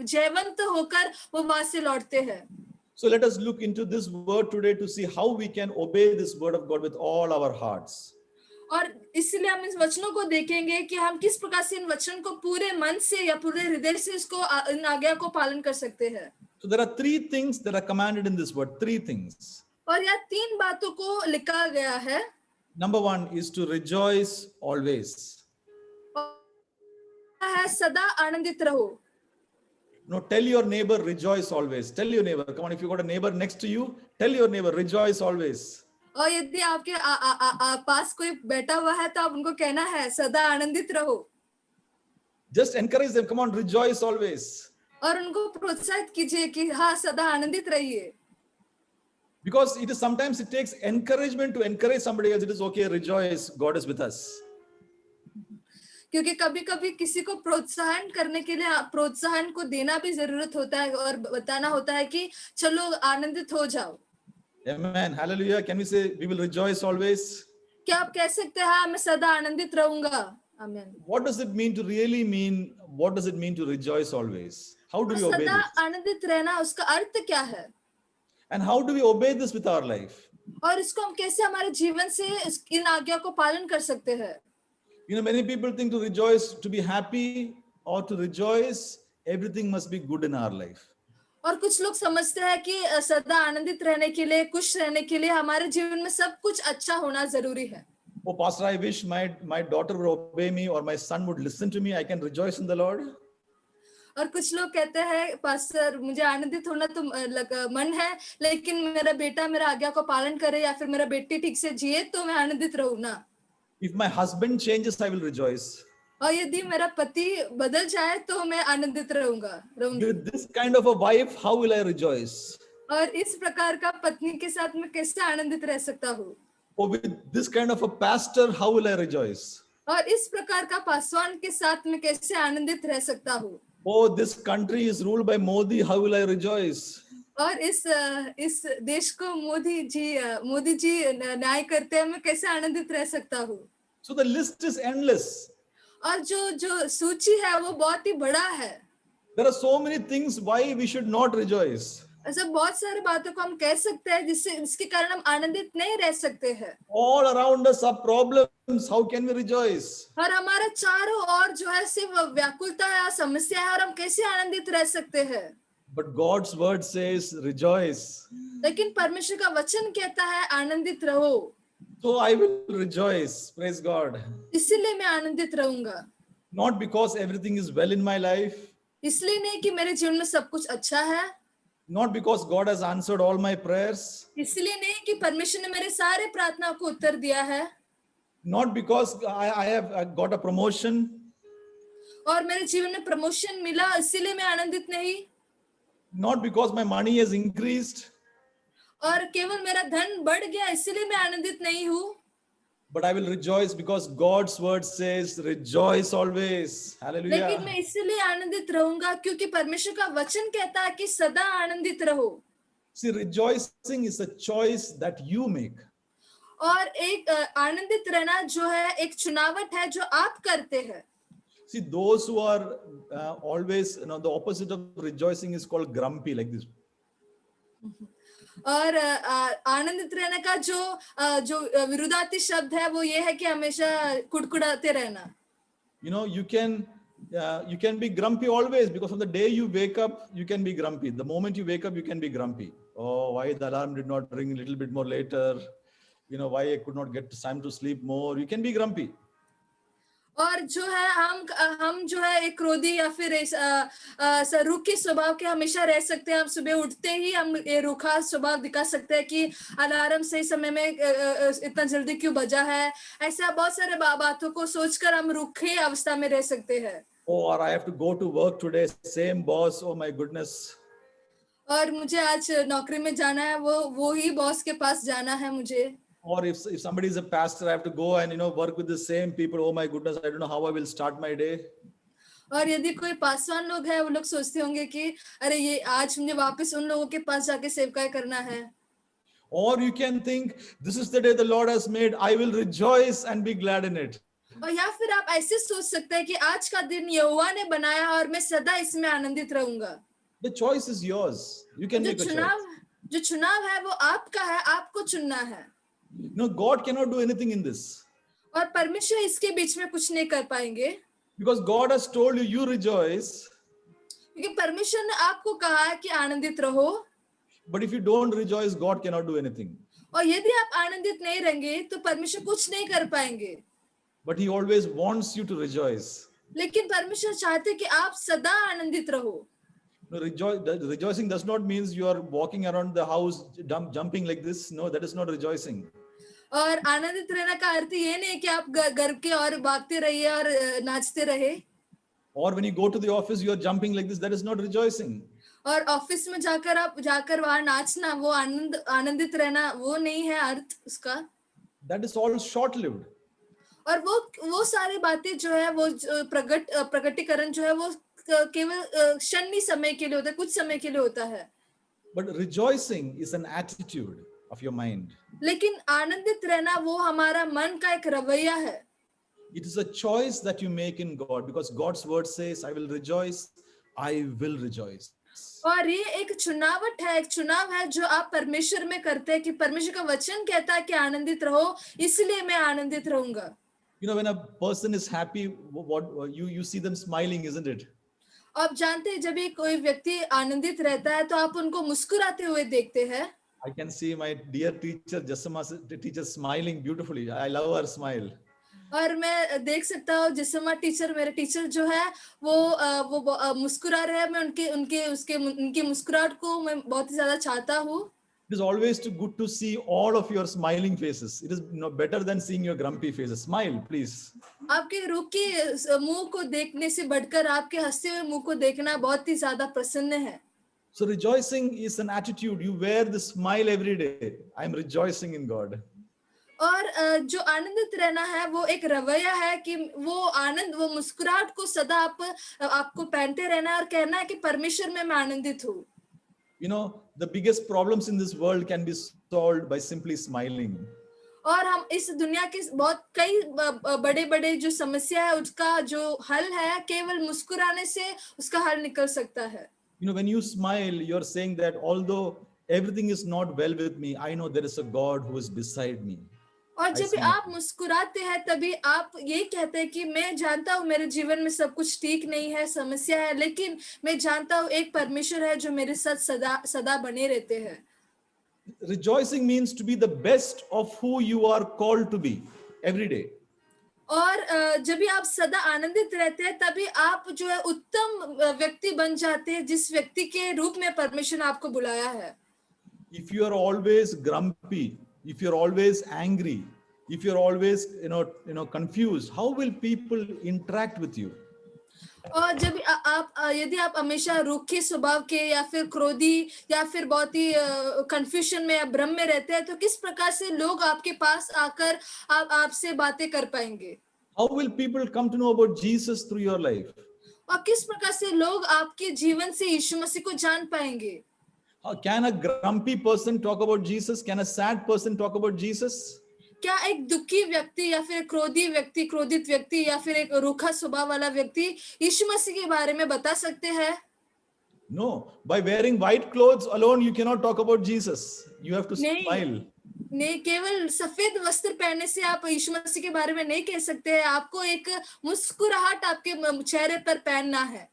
A: जयवंत होकर वो वहां से लौटते हैं।
B: So let us look into this word today to see how we can obey this word of God with all our hearts.
A: और इसलिए हम इस वचनों को देखेंगे कि हम किस प्रकार से इन वचन को पूरे मन से या पूरे हृदय से इसको इन आज्ञा को पालन कर सकते हैं।
B: So there are 3 things that are commanded in this word, 3 things.
A: और यहाँ 3 बातों को लिखा गया है।
B: Number 1 is to rejoice always.
A: है सदा आनंदित रहो।
B: No, tell your neighbor, rejoice always. Tell your neighbor, come on, if you got a neighbor next to you, tell your neighbor, rejoice always.
A: और यदि आपके पास कोई बैठा हुआ है तो आप उनको कहना है सदा आनंदित रहो।
B: Just encourage them, come on, rejoice always.
A: और उनको प्रोत्साहित कीजिए कि हाँ सदा आनंदित रहिए।
B: Because sometimes it takes encouragement to encourage somebody else. It is okay, rejoice, God is with us.
A: क्योंकि कभी-कभी किसी को प्रोत्साहन करने के लिए प्रोत्साहन को देना भी जरूरत होता है और बताना होता है कि चलो आनंदित हो जाओ।
B: Amen. Hallelujah. Can we say we will rejoice always?
A: क्या आप कह सकते हैं हाँ मैं सदा आनंदित रहूंगा? Amen.
B: What does it mean to really mean? What does it mean to rejoice always? How do we obey
A: सदा
B: this?
A: आनंदित रहना उसका अर्थ क्या है?
B: And how do we obey this with our life?
A: और इसको हम कैसे हमारे जीवन से इन आज्ञा को पालन कर सकते हैं?
B: Many people think to rejoice, to be happy or to rejoice, everything must be good in our life.
A: और कुछ लोग समझते हैं कि सदा आनंदित रहने के लिए, खुश रहने के लिए हमारे जीवन में सब कुछ अच्छा होना जरूरी है।
B: Oh, Pastor, I wish my daughter would obey me or my son would listen to me. I can rejoice in the Lord.
A: और कुछ लोग कहते हैं पास्टर मुझे आनंदित होना तो मन है, लेकिन मेरा बेटा मेरा आज्ञा को पालन करे या फिर मेरा बेटी ठीक से जिए तो मैं आनंदित रहूं ना।
B: If my husband changes, I will rejoice.
A: और यदि मेरा पति बदल जाए तो मैं आनंदित रहूंगी।
B: With this kind of a wife, how will I rejoice?
A: और इस प्रकार का पत्नी के साथ मैं कैसे आनंदित रह सकता हूँ?
B: Or with this kind of a pastor, how will I rejoice?
A: और इस प्रकार का पासवान के साथ मैं कैसे आनंदित रह सकता हूँ?
B: Oh, this country is ruled by Modi, how will I rejoice?
A: और इस देश को मोदी जी न्याय करते हैं, मैं कैसे आनंदित रह सकता हूँ?
B: So the list is endless.
A: और जो सूची है वो बहुत ही बड़ा है।
B: There are so many things why we should not rejoice.
A: ऐसे बहुत सारी बातों को हम कह सकते हैं जिसके कारण हम आनंदित नहीं रह सकते हैं।
B: All around us are problems. How can we rejoice?
A: और हमारे चारों ओर जो है सिर्फ व्याकुलता है और समस्या है, और हम कैसे आनंदित रह सकते हैं?
B: But God's word says, rejoice.
A: लेकिन परमेश्वर का वचन कहता है आनंदित रहो,
B: So I will rejoice. Praise God.
A: इसीलिए मैं आनंदित रहूंगा।
B: Not because everything is well in my life,
A: इसलिए नहीं कि मेरे जीवन में सब कुछ अच्छा है,
B: not because God has answered all my prayers,
A: इसलिए नहीं कि परमेश्वर ने मेरे सारे प्रार्थनाओं को उत्तर दिया है,
B: not because I have got a promotion,
A: और मेरे जीवन में प्रमोशन मिला इसीलिए मैं आनंदित नहीं,
B: not because my money has increased,
A: और केवल मेरा धन बढ़ गया इसीलिए मैं आनंदित नहीं हूँ,
B: but I will rejoice because God's word says, rejoice always.
A: लेकिन
B: Hallelujah.
A: मैं इसलिए आनंदित रहूंगा क्योंकि परमेश्वर का वचन कहता है कि सदा आनंदित रहो।
B: See, rejoicing is a choice that you make.
A: और एक आनंदित रहना जो है एक चुनावट है जो आप करते हैं।
B: See, those who are always, the opposite of rejoicing is called grumpy, like this.
A: और आनंदित रहने का जो विरुद्धार्थी शब्द है वो ये है कि हमेशा कुड़कुड़ाते रहना।
B: You can be grumpy always, because from the day you wake up, you can be grumpy. The moment you wake up, you can be grumpy. Oh, why the alarm did not ring a little bit more later? Why I could not get time to sleep more? You can be grumpy.
A: और जो है हम जो है एक क्रोधी या फिर रूखे स्वभाव के हमेशा रह सकते हैं। हम सुबह उठते ही हम ये रूखा स्वभाव दिखा सकते हैं कि अलार्म सही समय में इतना जल्दी क्यों बजा है। ऐसा बहुत सारे बातों को सोचकर हम रूखे अवस्था में रह सकते हैं।
B: Or I have to go to work today, same boss, oh my goodness.
A: और मुझे आज नौकरी में जाना है, वो ही बॉस के पास जाना है मुझे।
B: Or if somebody is a pastor, I have to go and work with the same people. Oh my goodness, I don't know how I will start my day.
A: और यदि कोई पासवान लोग है वो लोग सोचते होंगे कि अरे ये आज मुझे वापस उन लोगों के पास जाके सेवकाई करना है।
B: Or you can think, this is the day the Lord has made, I will rejoice and be glad in it.
A: और या फिर आप ऐसे सोच सकते हैं कि आज का दिन यहोवा ने बनाया और मैं सदा इसमें आनंदित रहूंगा।
B: The choice is yours. You can make a choice.
A: जो चुनाव है वो आपका है, आपको चुनना है।
B: God cannot do anything in this.
A: और परमेश्वर इसके बीच में कुछ नहीं कर पाएंगे।
B: Because God has told you, you rejoice.
A: क्योंकि परमेश्वर ने आपको कहा है कि आनंदित रहो।
B: But if you don't rejoice, God cannot do anything.
A: और यदि आप आनंदित नहीं रहेंगे तो परमेश्वर कुछ नहीं कर पाएंगे।
B: But He always wants you to rejoice.
A: लेकिन परमेश्वर चाहते कि आप सदा आनंदित रहो।
B: Rejoicing does not mean you are walking around the house jumping like this. No, that is not rejoicing.
A: और आनंदित रहने का अर्थ ये नहीं कि आप घर के और भागते रहिए और नाचते रहे।
B: Or when you go to the office, you are jumping like this. That is not rejoicing.
A: और ऑफिस में जाकर वहां नाचना, वो आनंदित रहना, वो नहीं है अर्थ उसका।
B: That is all short-lived.
A: और वो सारी बातें जो है वो प्रकटीकरण जो है वो केवल क्षणिक समय के लिए होता है, कुछ समय के लिए होता है।
B: But rejoicing is an attitude of your mind.
A: लेकिन आनंदित रहना वो हमारा मन का एक रवैया है।
B: It is a choice that you make in God, because God's word says, I will rejoice, I will rejoice.
A: और ये एक चुनावट है, एक चुनाव है जो आप परमेश्वर में करते हैं कि परमेश्वर का वचन कहता है कि आनंदित रहो, इसलिए मैं आनंदित रहूंगा।
B: When a person is happy, what you see them smiling, isn't it?
A: आप जानते हैं जब भी कोई व्यक्ति आनंदित रहता है तो आप उनको मुस्कुराते हुए देखते हैं।
B: I can see my dear teacher, Jasama teacher, smiling beautifully. I love her smile.
A: और मैं देख सकता हूँ जिसमा टीचर, मेरे टीचर जो है वो मुस्कुरा रहे हैं। मैं उनकी मुस्कुराहट को मैं बहुत ही ज्यादा चाहता हूँ।
B: It is always good to see all of your smiling faces. It is better than seeing your grumpy faces. Smile, please.
A: आपके रूखे मुंह को देखने से बढ़कर आपके हंसते हुए मुंह को देखना बहुत ही ज्यादा प्रसन्न है।
B: So rejoicing is an attitude. You wear the smile every day. I am rejoicing in God.
A: और जो आनंदित रहना है वो एक रवैया है कि वो मुस्कुराहट को सदा आपको पहनते रहना और कहना है कि परमेश्वर में मैं आनंदित हूँ।
B: The biggest problems in this world can be solved by simply smiling.
A: और हम इस दुनिया के कई बड़े जो समस्या है उसका जो हल है केवल मुस्कुराने से उसका हल निकल सकता है।
B: You know, when you smile, you're saying that although everything is not well with me, I know there is a God who is beside me.
A: और
B: I
A: जब भी
B: smile.
A: आप मुस्कुराते हैं तभी आप ये कहते हैं कि मैं जानता हूँ मेरे जीवन में सब कुछ ठीक नहीं है, समस्या है, लेकिन मैं जानता हूँ एक परमेश्वर है जो मेरे साथ सदा सदा बने रहते हैं।
B: Rejoicing means to be the best of who you are called to be every day.
A: और जब भी आप सदा आनंदित रहते हैं तभी आप जो है उत्तम व्यक्ति बन जाते हैं जिस व्यक्ति के रूप में परमेश्वर ने आपको बुलाया है।
B: If you are always grumpy, if you're always angry, if you're always confused, how will people interact with you?
A: और जब यदि आप हमेशा रूखे स्वभाव के या फिर क्रोधी या फिर बहुत ही कंफ्यूजन में या भ्रम में रहते हैं तो किस प्रकार से लोग आपके पास आकर आपसे बातें कर पाएंगे?
B: How will people come to know about Jesus through your life?
A: और किस प्रकार से लोग आपके जीवन से यीशु मसीह को जान पाएंगे?
B: Can a grumpy person talk about Jesus? Can a sad person talk about Jesus?
A: क्या एक दुखी व्यक्ति या फिर क्रोधित व्यक्ति या फिर एक रूखा स्वभाव वाला व्यक्ति यीशु मसीह के बारे में बता सकते हैं?
B: No, by wearing white clothes alone, you cannot talk about Jesus. You have to smile.
A: नहीं, केवल सफेद वस्त्र पहनने से आप यीशु मसीह के बारे में नहीं कह सकते हैं। आपको एक मुस्कुराहट आपके चेहरे पर पहनना है।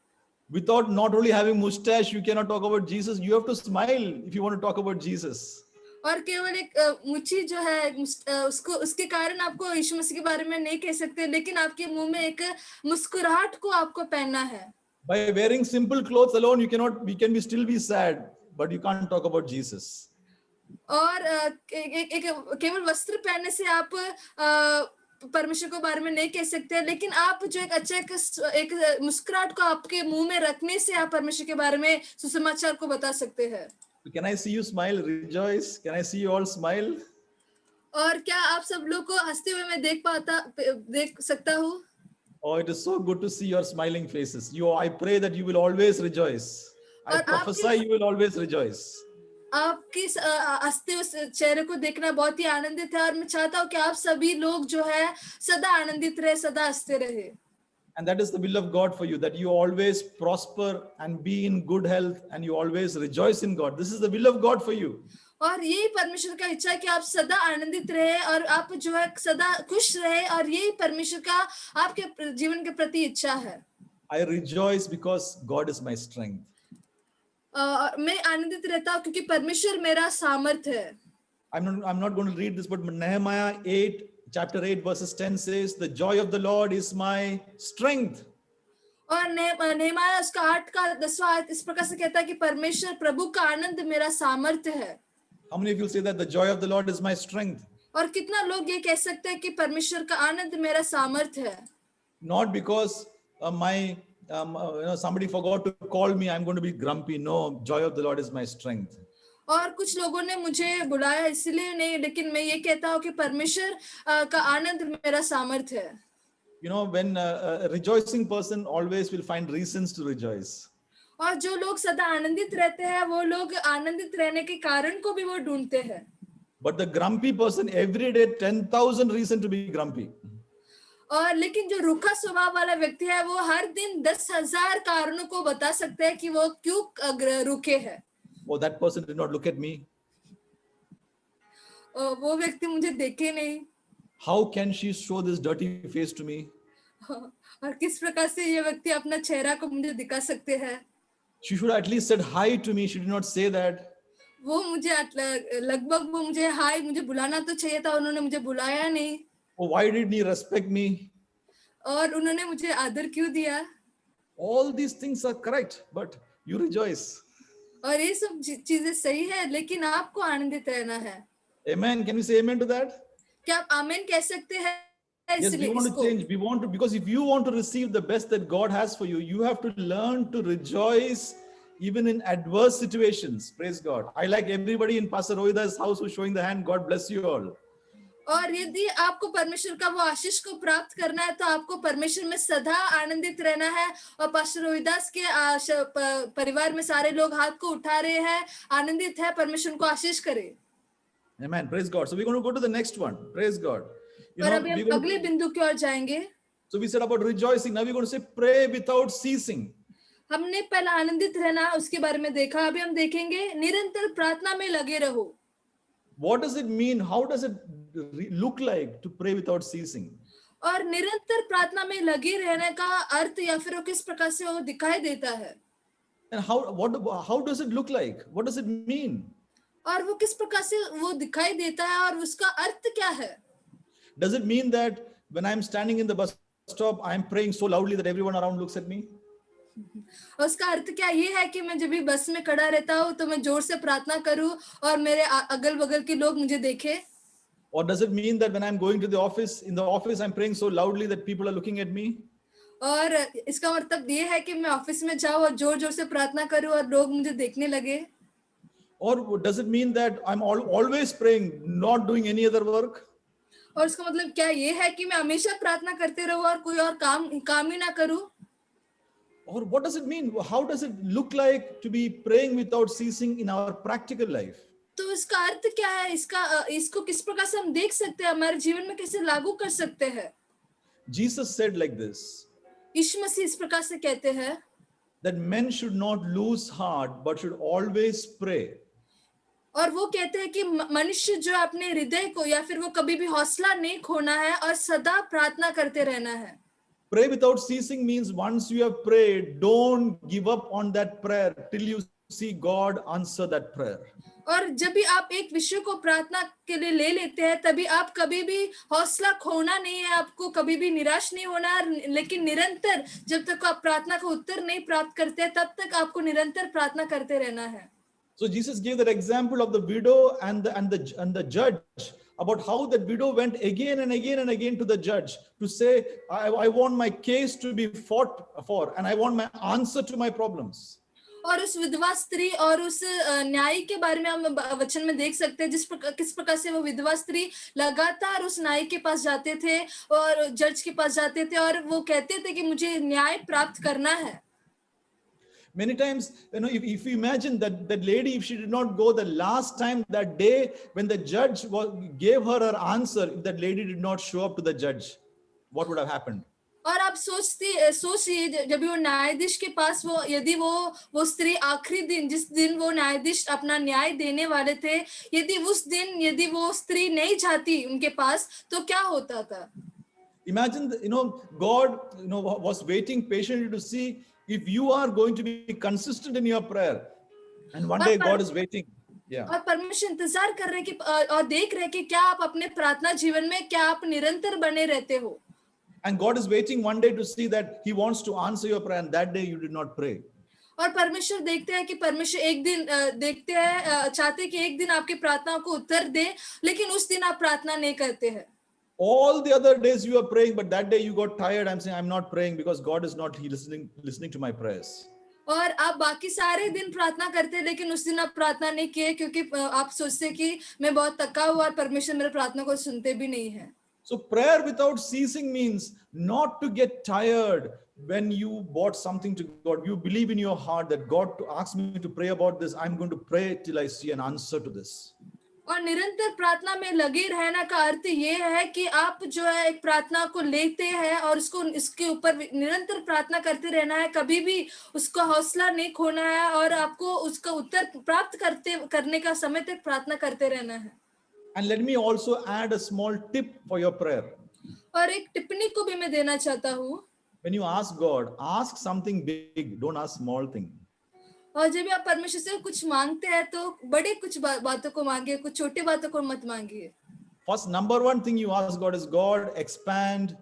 B: Without not only having mustache, you cannot talk about Jesus. You have to smile if you want to talk about Jesus.
A: और केवल एक मुच्छी जो है उसके कारण आपको यीशु मसीह के बारे में नहीं कह सकते, लेकिन आपके मुंह में एक मुस्कुराहट को आपको पहनना है।
B: By wearing simple clothes alone, you can still be sad, but you can't talk about Jesus.
A: और केवल वस्त्र पहनने से आप परमेश्वर के बारे में नहीं कह सकते, लेकिन आप जो एक मुस्कुराहट को आपके मुंह में रखने से आप परमेश्वर के बारे में सुसमाचार को बता सकते हैं।
B: Can I see you smile, rejoice? Can I see you all smile?
A: और क्या आप सब लोग को हंसते हुए मैं देख सकता हूँ?
B: Oh, it is so good to see your smiling faces. I pray that you will always rejoice. I prophesy you will always rejoice.
A: आपके हंसते हुए चेहरे को देखना बहुत ही आनंदित है और मैं चाहता हूँ कि आप सभी लोग जो है सदा आनंदित रहे, सदा हंसते रहे।
B: And that is the will of God for you, that you always prosper and be in good health and you always rejoice in God. This is the will of God for you.
A: और यही परमेश्वर का इच्छा है कि आप सदा आनंदित रहे और आप जो है सदा खुश रहे, और यही परमेश्वर का आपके जीवन के प्रति इच्छा है।
B: I rejoice because God is my strength.
A: मैं आनंदित रहता हूँ क्योंकि परमेश्वर मेरा सामर्थ है।
B: I'm not going to read this, but Nehemiah 8 chapter 8 verses 10 says, the joy of the Lord is my strength.
A: और नेहमाया उसका 8 का 10वां आयत इस प्रकार से कहता है कि परमेश्वर प्रभु का आनंद मेरा सामर्थ्य है।
B: How many of you say that the joy of the Lord is my strength?
A: और कितना लोग ये कह सकते हैं कि परमेश्वर का आनंद मेरा सामर्थ्य है?
B: Not because somebody forgot to call me, I'm going to be grumpy. No, joy of the Lord is my strength.
A: और कुछ लोगों ने मुझे बुलाया इसलिए नहीं, लेकिन मैं ये कहता हूँ कि परमेश्वर का आनंद मेरा सामर्थ्य है।
B: You know, when a rejoicing person always will find reasons to rejoice.
A: और जो लोग सदा आनंदित रहते हैं वो लोग आनंदित रहने के कारण को भी वो ढूंढते हैं।
B: But the grumpy person every day 10,000 reasons to be grumpy.
A: और लेकिन जो रूखा स्वभाव वाला व्यक्ति है वो हर दिन 10,000 कारणों को बता सकते हैं कि वो क्यों रूखे हैं।
B: Oh, that person did not look at me.
A: वो व्यक्ति मुझे देखे नहीं।
B: How can she show this dirty face to me?
A: और किस प्रकार से ये व्यक्ति अपना चेहरा को मुझे दिखा सकते हैं?
B: She should at least said hi to me. She did not say that.
A: वो मुझे हाय मुझे बुलाना तो चाहिए था, उन्होंने मुझे बुलाया नहीं।
B: Oh, why didn't he respect me?
A: और उन्होंने मुझे आदर क्यों दिया?
B: All these things are correct, but you rejoice.
A: और ये सब चीजें सही है, लेकिन आपको आनंदित रहना है।
B: Amen. Can you say amen to that?
A: क्या आप आमीन कह सकते हैं?
B: Yes, we want to change. We want to, because if you want to receive the best that God has for you, you have to learn to rejoice even in adverse situations. Praise God. I like everybody in Pastor Rohida's house who's showing the hand. God bless you all.
A: और यदि आपको परमेश्वर का वो आशीष को प्राप्त करना है तो आपको परमेश्वर में सदा आनंदित रहना है। और पास्टर रोहिदास के परिवार में सारे लोग हाथ को उठा रहे हैं, आनंदित है, परमेश्वर को आशीष करे।
B: Amen. Praise God. So we're going to go to the next one. Praise God.
A: और अभी हम अगले बिंदु की ओर जाएंगे।
B: So we said about rejoicing. Now we're going to say pray without ceasing.
A: हमने पहला आनंदित रहना उसके बारे में देखा, अभी हम देखेंगे निरंतर प्रार्थना में लगे रहो।
B: What does it mean? How does it look like to pray without ceasing?
A: और निरंतर प्रार्थना में लगे रहने का अर्थ या फिर वो किस प्रकार से वो दिखाई देता है,
B: And how does it look like? What does it mean?
A: और वो किस प्रकार से वो दिखाई देता है और उसका अर्थ क्या है।
B: Does it mean that when I'm standing in the bus stop, I'm praying so loudly that everyone around looks at me?
A: और उसका अर्थ क्या ये है कि मैं जब भी बस में खड़ा रहता हूँ तो मैं जोर से प्रार्थना करूँ और मेरे अगल बगल के लोग मुझे देखें।
B: Or does it mean that when I'm going to the office, in the office, I'm praying so loudly that people are looking at me?
A: और इसका मतलब ये है कि मैं ऑफिस में जाऊँ और जोर जोर से प्रार्थना करूँ और लोग मुझे देखने लगे।
B: Or does it mean that I'm always praying, not doing any other work?
A: और इसका मतलब क्या ये है कि मैं हमेशा प्रार्थना करते रहूँ और कोई और काम ही ना करूँ।
B: Or what does it mean? How does it look like to be praying without ceasing in our practical life?
A: तो इसका अर्थ क्या है, इसको किस प्रकार से हम देख सकते हैं, हमारे जीवन में कैसे लागू कर सकते हैं।
B: Jesus said like this,
A: यीशु मसीह इस प्रकार से कहते हैं
B: that men should not lose heart but should always pray.
A: और वो कहते हैं कि मनुष्य जो अपने हृदय को या फिर वो कभी भी हौसला नहीं खोना है और सदा प्रार्थना करते रहना है।
B: Pray without ceasing means once you have prayed, don't give up on that prayer till you see God answer that prayer.
A: और जब भी आप एक विषय को प्रार्थना के लिए ले लेते हैं तभी आप कभी भी हौसला खोना नहीं है, आपको कभी भी निराश नहीं होना है, लेकिन निरंतर जब तक आप प्रार्थना का उत्तर नहीं प्राप्त करते हैं तब तक आपको निरंतर प्रार्थना करते रहना है।
B: So Jesus gave that example of the widow and the judge, about how that widow went again and again and again to the judge to say, I want my case to be fought for and I want my answer to my problems.
A: और उस विधवा स्त्री और उस न्यायी के बारे में हम वचन में देख सकते हैं किस प्रकार से वो विधवा स्त्री लगातार उस न्यायी के पास जाते थे और जज के पास जाते थे और वो कहते थे कि मुझे न्याय प्राप्त करना है।
B: Many times, if you imagine that lady, if she did not go the last time that day when the judge gave her answer, if that lady did not show up to the judge, what would have happened?
A: और आप सोचिए जब वो न्यायाधीश के पास यदि वो स्त्री आखिरी दिन जिस दिन वो न्यायाधीश अपना न्याय देने वाले थे, यदि वो स्त्री नहीं जाती उनके पास तो क्या होता था।
B: Imagine, God, was waiting patiently to see if you are going to be consistent in your prayer. And one day God is waiting. Yeah.
A: और परमेश्वर इंतजार कर रहे कि और देख रहे कि क्या आप अपने प्रार्थना जीवन में क्या आप निरंतर बने रहते हो।
B: And God is waiting one day to see that He wants to answer your prayer, and that day you did not pray.
A: और परमेश्वर देखते हैं कि परमेश्वर एक दिन चाहते हैं कि एक दिन आपकी प्रार्थनाओं को उत्तर दे, लेकिन उस दिन आप प्रार्थना नहीं करते हैं।
B: All the other days you are praying, but that day you got tired. I'm saying I'm not praying because God is not listening to my prayers.
A: और आप बाकी सारे दिन प्रार्थना करते हैं लेकिन उस दिन आप प्रार्थना नहीं किए क्योंकि आप सोचते कि मैं बहुत थका हुआ और परमेश्वर मेरे प्रार्थना को सुनते भी नहीं है।
B: So prayer without ceasing means not to get tired when you bought something to God. You believe in your heart that God asked me to pray about this. I'm going to pray till I see an answer to this.
A: और निरंतर प्रार्थना में लगे रहना का अर्थ ये है कि आप जो है एक प्रार्थना को लेते हैं और इसके ऊपर निरंतर प्रार्थना करते रहना है, कभी भी उसका हौसला नहीं खोना है और आपको उसका उत्तर प्राप्त करने का समय तक प्रार्थना करते रहना है।
B: And let me also add a small tip for your prayer.
A: और एक टिप्पणी को भी मैं देना चाहता हूँ।
B: When you ask God, ask something big, don't ask small thing.
A: और जब आप परमेश्वर से कुछ मांगते हैं तो बड़े कुछ बातों को मांगिए, कुछ छोटी बातों को मत मांगिए।
B: First, number one thing you ask God is, God, expand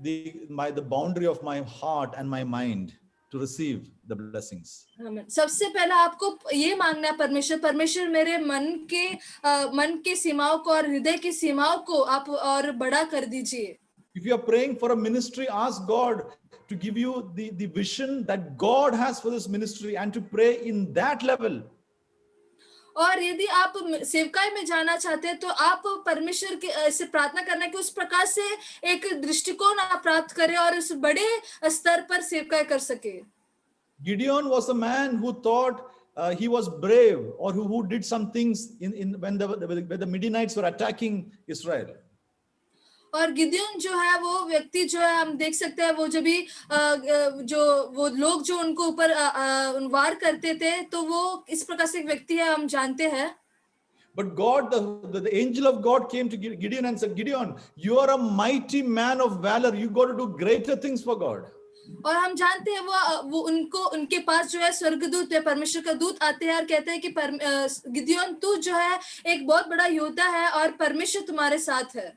B: the boundary of my heart and my mind to receive the blessings.
A: सबसे पहला आपको ये मांगना है परमेश्वर मेरे मन के सीमाओं को और हृदय की सीमाओं को आप और बड़ा कर दीजिए।
B: If you are praying for a ministry, ask God to give you the vision that God has for this ministry and to pray in that level.
A: और यदि आप सेवकाई में जाना चाहते हैं तो आप परमेश्वर के से प्रार्थना करना कि उस प्रकार से एक दृष्टिकोण आप प्राप्त करें और उस बड़े स्तर पर सेवकाई कर सके।
B: Gideon was a man who thought he was brave, or who did some things when the Midianites were attacking Israel.
A: और गिदोन जो है वो व्यक्ति जो है हम देख सकते हैं वो जब भी जो वो लोग जो उनको ऊपर वार करते थे तो वो इस प्रकार से एक व्यक्ति है हम जानते हैं.
B: But God, the angel of God came to Gideon and said, Gideon, you are a mighty man of valor. You got to do greater things for God.
A: और हम जानते हैं वो उनको उनके पास जो है स्वर्गदूत है परमेश्वर का दूत आते हैं और कहते हैं कि गिदोन तू जो है एक बहुत बड़ा योद्धा है और परमेश्वर तुम्हारे साथ है.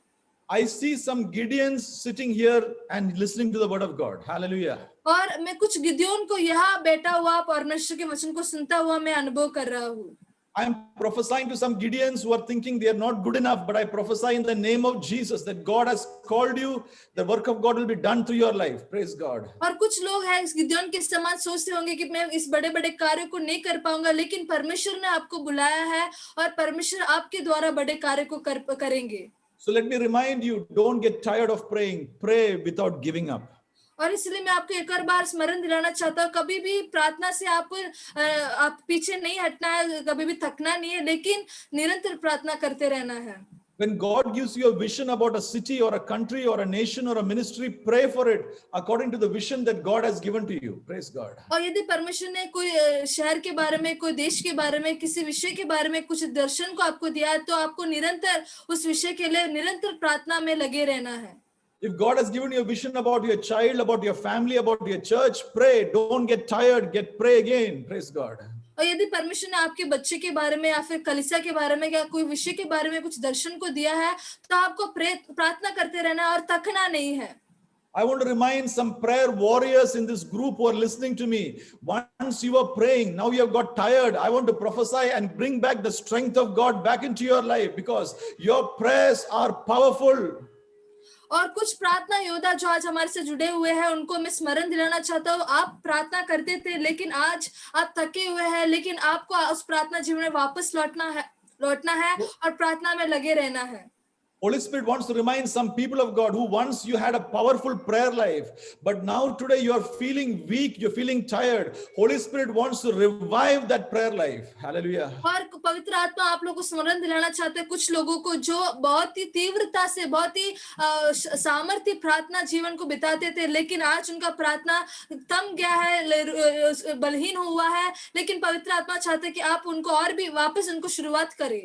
B: I see some Gideons sitting here and listening to the word of God. Hallelujah.
A: और मैं कुछ गिदोन को यहाँ बैठा हुआ परमेश्वर के वचन को सुनता हुआ मैं अनुभव कर रहा हूँ.
B: I'm prophesying to some Gideons who are thinking they are not good enough, but I prophesy in the name of Jesus that God has called you. The work of God will be done through your life. Praise God.
A: और कुछ लोग हैं इस गिदोन के समान सोचते होंगे कि मैं इस बड़े बड़े कार्य को नहीं कर पाऊंगा, लेकिन परमेश्वर ने आपको बुलाया है और परमेश्वर आपके द्वारा बड़े कार्य को करेंगे.
B: So let me remind you, don't get tired of praying. Pray without giving up.
A: और इसलिए मैं आपको एक और बार स्मरण दिलाना चाहता हूँ, कभी भी प्रार्थना से आप पीछे नहीं हटना है, कभी भी थकना नहीं है, लेकिन निरंतर प्रार्थना करते रहना है.
B: When God gives you a vision about a city or a country or a nation or a ministry, pray for it according to the vision that God has given to you. Praise God.
A: और यदि परमेश्वर ने कोई शहर के बारे में, कोई देश के बारे में, किसी विषय के बारे में कुछ दर्शन को आपको दिया है, तो आपको निरंतर उस विषय के लिए निरंतर प्रार्थना में लगे रहना है.
B: If God has given you a vision about your child, about your family, about your church, pray. Don't get tired. Pray again. Praise God.
A: और यदि परमेश्वर ने आपके बच्चे के बारे में या फिर कलीसिया के बारे में या कोई विषय के बारे में कुछ दर्शन को दिया है, तो आपको प्रार्थना करते रहना है और थकना नहीं है.
B: I want to remind some prayer warriors in this group who are listening to me. Once you were praying, now you have got tired. I want to prophesy and bring back the strength of God back into your life because your prayers are powerful.
A: और कुछ प्रार्थना योद्धा जो आज हमारे से जुड़े हुए हैं उनको मैं स्मरण दिलाना चाहता हूँ, आप प्रार्थना करते थे लेकिन आज आप थके हुए हैं, लेकिन आपको उस प्रार्थना जीवन में वापस लौटना है और प्रार्थना में लगे रहना है.
B: Holy Spirit wants to remind some people of God who once you had a powerful prayer life, but now today you are feeling weak, you're feeling tired. Holy Spirit wants to revive that prayer life. Hallelujah.
A: और पवित्र आत्मा आप लोगों को स्मरण दिलाना चाहते हैं कुछ लोगों को जो बहुत ही तीव्रता से, बहुत ही सामर्थ्य प्रार्थना जीवन को बिताते थे, लेकिन आज उनका प्रार्थना थम गया है, बलहीन हुआ है, लेकिन पवित्र आत्मा चाहते हैं कि आप उनको और भी वापस उनको शुरुआत करें.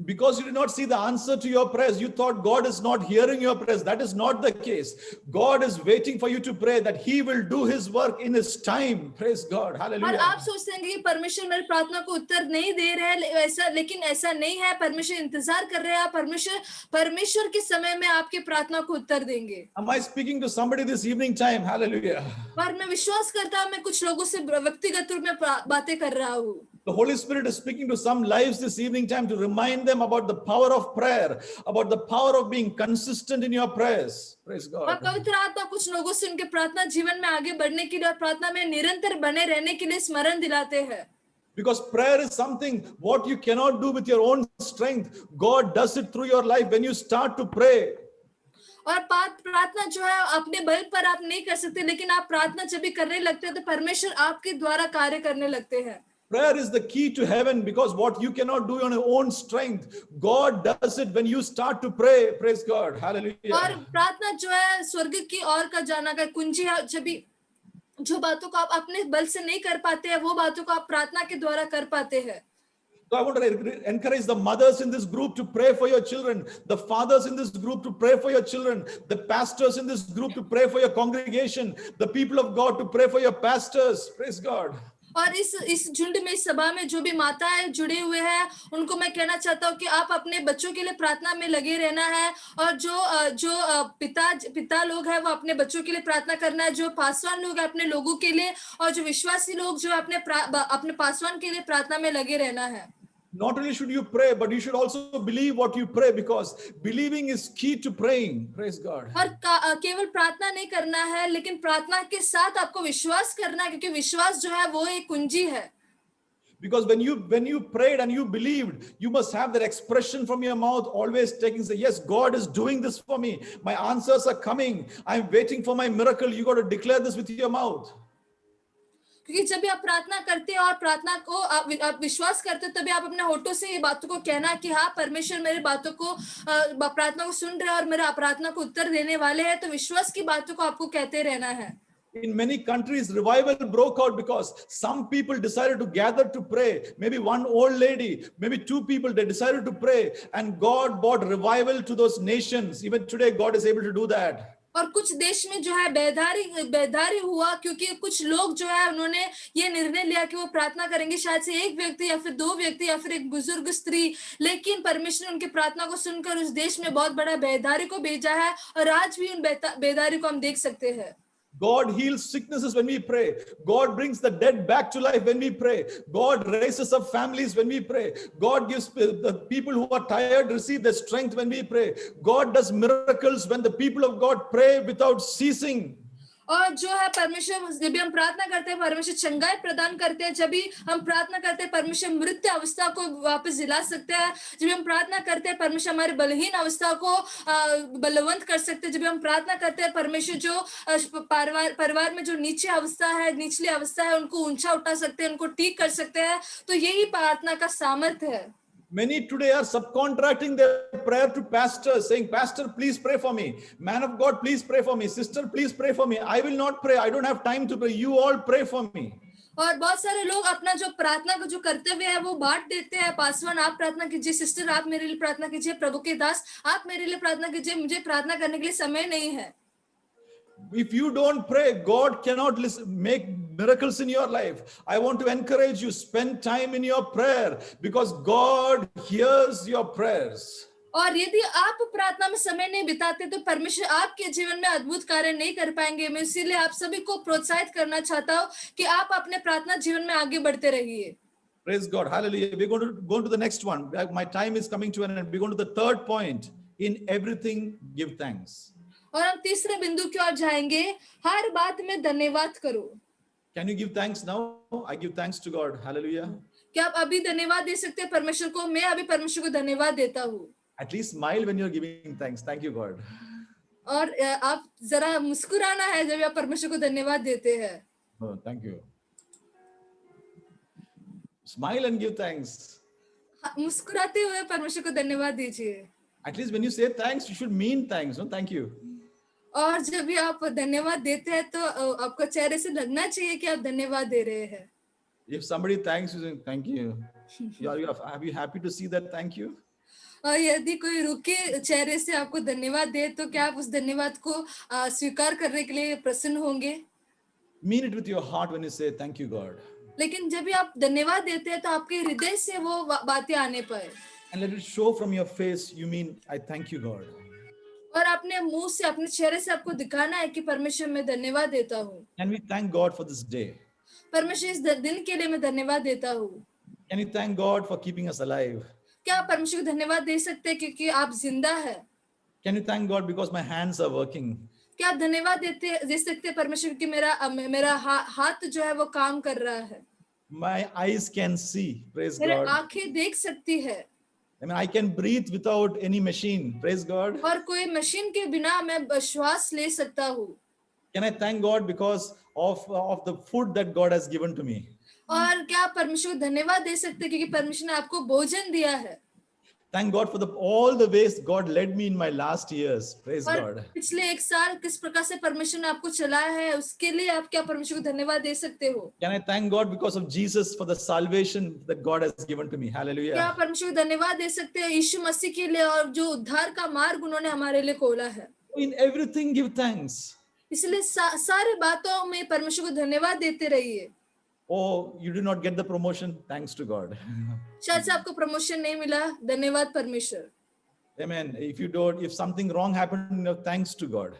B: Because you did not see the answer to your prayers, you thought God is not hearing your prayers. That is not the case. God is waiting for you to pray that He will do His work in His time. Praise God. Hallelujah.
A: और आप सोचते हैं कि परमेश्वर मेरी प्रार्थना को उत्तर नहीं दे रहे हैं, ऐसा, लेकिन ऐसा नहीं है. परमेश्वर इंतजार कर रहे हैं. परमेश्वर के समय में आपके प्रार्थना को उत्तर देंगे.
B: Am I speaking to somebody this evening time? Hallelujah.
A: और मैं विश्वास करता हूँ मैं कुछ लोगों से व्यक्तिगत रूप में बातें कर रहा हूँ.
B: The Holy Spirit is speaking to some lives this evening time to remind them about the power of prayer, about the power of being consistent in your prayers. Praise God.
A: और पवित्र आत्मा कुछ लोगों से उनके प्रार्थना जीवन में आगे बढ़ने के लिए और प्रार्थना में निरंतर बने रहने के लिए स्मरण दिलाते हैं.
B: Because prayer is something what you cannot do with your own strength. God does it through your life when you start to pray.
A: और प्रार्थना जो है अपने बल पर आप नहीं कर सकते, लेकिन आप प्रार्थना जब भी करने लगते हैं तो परमेश्वर आपके द्वारा कार्य करने लगते हैं.
B: Prayer is the key to heaven because what you cannot do on your own strength, God does it when you start to pray. Praise God. Hallelujah.
A: और प्रार्थना जो है स्वर्ग की ओर का जाना का कुंजी है. जब भी जो बातों को आप अपने बल से नहीं कर पाते हैं, वो बातों को आप प्रार्थना के द्वारा कर पाते हैं.
B: So I want to encourage the mothers in this group to pray for your children, the fathers in this group to pray for your children, the pastors in this group to pray for your congregation, the people of God to pray for your pastors. Praise God.
A: और इस झुंड में, इस सभा में जो भी माताएं जुड़े हुए हैं उनको मैं कहना चाहता हूँ कि आप अपने बच्चों के लिए प्रार्थना में लगे रहना है. और जो पिता लोग हैं वो अपने बच्चों के लिए प्रार्थना करना है, जो पासवान लोग हैं अपने लोगों के लिए, और जो विश्वासी लोग जो अपने पासवान के लिए प्रार्थना में लगे रहना है.
B: Not only should you pray, but you should also believe what you pray because believing is key to praying. Praise God.
A: और केवल प्रार्थना नहीं करना है, लेकिन प्रार्थना के साथ आपको विश्वास करना है, क्योंकि विश्वास जो है वो एक कुंजी है.
B: Because when you prayed and you believed, you must have that expression from your mouth always taking, say, yes, God is doing this for me. My answers are coming. I'm waiting for my miracle. You got to declare this with your mouth.
A: क्योंकि जब भी आप प्रार्थना करते हैं और प्रार्थना को आप विश्वास करते हो, तभी आप अपने होठों से ये बातों को कहना कि हाँ, परमेश्वर मेरी बातों को प्रार्थना को सुन रहे हैं और मेरा प्रार्थना को उत्तर देने वाले हैं, तो विश्वास की बातों को आपको कहते रहना है।
B: In many countries, revival broke out because some people decided to gather to pray. Maybe one old lady, maybe two people, they decided to pray, and God brought revival to those nations. Even today, God is able to do that.
A: और कुछ देश में जो है बेदारी हुआ, क्योंकि कुछ लोग जो है उन्होंने ये निर्णय लिया कि वो प्रार्थना करेंगे, शायद से एक व्यक्ति या फिर दो व्यक्ति या फिर एक बुजुर्ग स्त्री, लेकिन परमेश्वर ने उनकी प्रार्थना को सुनकर उस देश में बहुत बड़ा बेदारी को भेजा है, और आज भी उन बेदारी को हम देख सकते हैं।
B: God heals sicknesses when we pray. God brings the dead back to life when we pray. God raises up families when we pray. God gives the people who are tired receive the strength when we pray. God does miracles when the people of God pray without ceasing.
A: और जो है परमेश्वर, जब भी हम प्रार्थना करते हैं परमेश्वर चंगाई प्रदान करते हैं। जब भी हम प्रार्थना करते हैं परमेश्वर मृत्यु अवस्था को वापस दिला सकते हैं। जब भी हम प्रार्थना करते हैं परमेश्वर हमारी बलहीन अवस्था को बलवंत कर सकते हैं। जब भी हम प्रार्थना करते हैं परमेश्वर जो परिवार में जो निचली अवस्था है उनको ऊंचा उठा सकते हैं, उनको ठीक कर सकते हैं। तो यही प्रार्थना का सामर्थ्य है।
B: Many today are subcontracting their prayer to pastors, saying, Pastor, please pray for me. Man of God, please pray for me. Sister, please pray for me. I will not pray. I don't have time to pray. You all pray for me.
A: और बहुत सारे लोग अपना जो प्रार्थना का जो कर्तव्य है वो बांट देते हैं। पासवान आप प्रार्थना कीजिए, सिस्टर आप मेरे लिए प्रार्थना कीजिए, प्रभु के दास आप मेरे लिए प्रार्थना कीजिए, मुझे प्रार्थना करने के लिए समय नहीं है।
B: If you don't pray, God cannot make miracles in your life. I want to encourage you, spend time in your prayer because God hears your prayers.
A: और यदि आप प्रार्थना में समय नहीं बिताते तो परमेश्वर आपके जीवन में अद्भुत कार्य नहीं कर पाएंगे। मैं इसीलिए आप सभी को प्रोत्साहित करना चाहता हूँ कि आप अपने प्रार्थना जीवन में आगे बढ़ते रहिए।
B: Praise God. Hallelujah. We're going to go to the next one. My time is coming to an end. We're going to the third point. In everything, give thanks.
A: और हम तीसरे बिंदु की ओर जाएंगे, हर बात में धन्यवाद करो।
B: Can you give thanks now? I give thanks to God. Hallelujah.
A: क्या आप अभी धन्यवाद दे सकते हैं परमेश्वर को? मैं अभी परमेश्वर को धन्यवाद देता हूँ।
B: At least smile when you're giving thanks. Thank you, God.
A: और आप जरा मुस्कुराना है जब आप परमेश्वर को धन्यवाद देते हैं।
B: Oh, thank you. Smile and give thanks.
A: मुस्कुराते हुए परमेश्वर को धन्यवाद दीजिए।
B: At least when you say thanks, you should mean thanks. No, thank you.
A: और जब भी आप धन्यवाद देते हैं तो आपको चेहरे से लगना चाहिए कि आप धन्यवाद दे रहे हैं।
B: If somebody thanks you, saying thank you. Are you happy to see that? Thank you.
A: और यदि कोई रुके चेहरे से आपको धन्यवाद दे तो क्या आप उस धन्यवाद को स्वीकार करने के लिए प्रसन्न होंगे?
B: Mean it with your heart when you say thank you, God.
A: लेकिन जब भी आप धन्यवाद देते हैं तो आपके हृदय से वो बातें आने पर,
B: And let it show from your face. You mean I thank you, God.
A: और अपने मुंह से अपने चेहरे से आपको दिखाना है कि परमेश्वर मैं धन्यवाद देता हूँ।
B: Can we thank God for this day?
A: परमेश्वर इस दिन के लिए मैं धन्यवाद देता हूँ।
B: Can you thank God for keeping us alive?
A: क्या आप परमेश्वर को धन्यवाद दे सकते हैं क्योंकि आप जिंदा है?
B: Can you thank God because my hands are working?
A: क्या आप धन्यवाद दे सकते हैं परमेश्वर कि मेरा हाथ जो है वो काम कर रहा है?
B: My eyes can see. Praise
A: मेरे
B: God.
A: आंखें देख सकती है।
B: I mean, I can breathe without any machine. Praise God.
A: और कोई मशीन के बिना मैं श्वास ले सकता हूँ।
B: Can I thank God because of the food that God has given to me?
A: और क्या आप परमेश्वर को धन्यवाद दे सकते हैं क्योंकि परमेश्वर ने आपको भोजन दिया है?
B: Thank God for all the ways God led me in my last years. Praise
A: और
B: God.
A: पिछले एक साल किस प्रकार से परमेश्वर ने आपको चलाया है उसके लिए आप क्या परमेश्वर को धन्यवाद दे सकते हो?
B: Can I thank God because of Jesus for the salvation that God has given to me?
A: क्या
B: Hallelujah.
A: आप परमेश्वर को धन्यवाद दे सकते हैं यीशु मसीह के लिए और जो उद्धार का मार्ग उन्होंने हमारे लिए खोला है?
B: In everything give thanks.
A: इसलिए सारी बातों में परमेश्वर को धन्यवाद देते रहिए।
B: Oh, you did not get the promotion? Thanks to God.
A: शायद से आपको प्रमोशन नहीं मिला, धन्यवाद परमेश्वर।
B: Amen. If something wrong happened, thanks to God.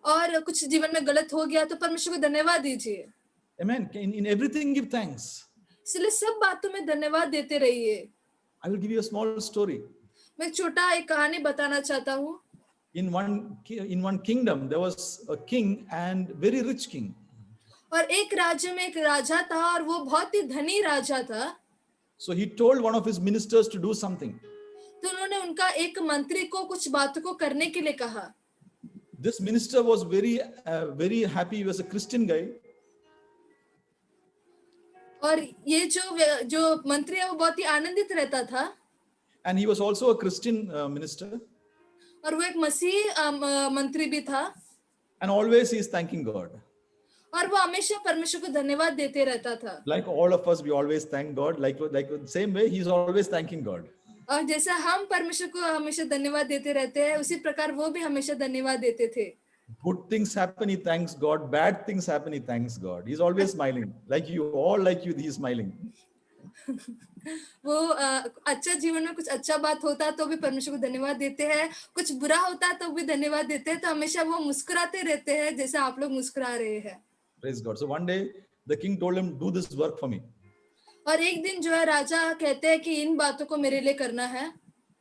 A: और कुछ जीवन में गलत हो गया तो परमेश्वर को धन्यवाद दीजिए।
B: Amen. In everything give thanks.
A: इसलिए सब बातों में धन्यवाद देते रहिए।
B: I will give you a small story.
A: मैं छोटा एक कहानी बताना चाहता हूँ।
B: In one kingdom, there was a king and very rich king.
A: और एक राज्य में एक राजा था और वो बहुत ही धनी राजा था।
B: So he told one of his ministers to do something.
A: तो उन्होंने उनका एक मंत्री को कुछ बातों को करने के लिए कहा।
B: This minister was very happy. He was a Christian guy.
A: और ये जो मंत्री है वो बहुत ही आनंदित रहता था
B: And he was also a Christian minister.
A: और वो एक मसीह मंत्री भी था
B: And always he is thanking God.
A: और वो हमेशा परमेश्वर को धन्यवाद देते रहता था
B: Like all of us, we always thank God. Like the same way, he is always thanking God.
A: और जैसा हम परमेश्वर को हमेशा धन्यवाद देते रहते हैं उसी प्रकार वो भी हमेशा धन्यवाद देते थे
B: Good things happen, he thanks God. Bad things happen, he thanks God. He's always smiling. Like you, all like you, he's smiling.
A: वो अच्छा जीवन में कुछ अच्छा बात होता है तो भी परमेश्वर को धन्यवाद देते हैं कुछ बुरा होता है तो भी धन्यवाद देते हैं तो हमेशा वो मुस्कुराते रहते हैं जैसे आप लोग मुस्कुरा रहे हैं
B: Praise God. So one day, the king told him, do this work for me.
A: और एक दिन जो है राजा कहते हैं कि इन बातों को मेरे लिए करना है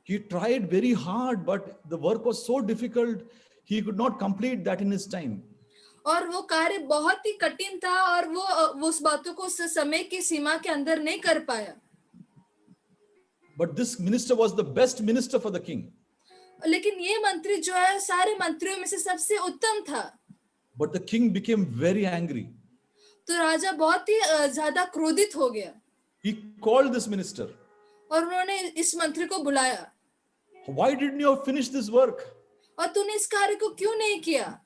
B: He tried very hard, but the work was so difficult, he could not complete that in his time.
A: और वो कार्य बहुत ही कठिन था और वो उस बातों को उस समय की सीमा के अंदर नहीं कर पाया
B: But this minister was the best minister for the king.
A: लेकिन ये मंत्री जो है सारे मंत्रियों में से सबसे उत्तम था
B: But the king became very angry.
A: तो राजा बहुत ही ज्यादा क्रोधित हो गया
B: He called this minister.
A: और उन्होंने इस मंत्री को बुलाया
B: Why didn't you finish this work?
A: और तूने इस कार्य को क्यों नहीं किया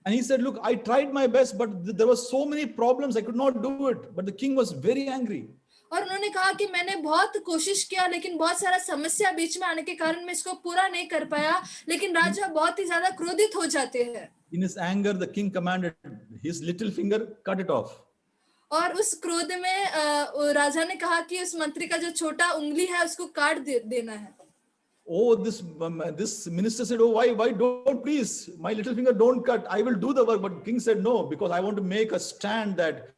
B: And he said, look, I tried my best, but there were so many problems, I could not do it. But the king was very angry.
A: और उन्होंने कहा कि मैंने बहुत कोशिश किया लेकिन बहुत सारा समस्या बीच में आने के कारण मैं इसको पूरा नहीं कर पाया लेकिन राजा बहुत ही ज्यादा क्रोधित हो जाते हैं
B: In his anger, the king commanded his little finger, cut it off.
A: और उस क्रोध में राजा ने कहा कि उस मंत्री का जो छोटा उंगली है उसको काट देना है
B: Oh, this minister said, oh, why don't, please, my little finger don't cut, I will do the work. But king said, no, because I want to make a stand that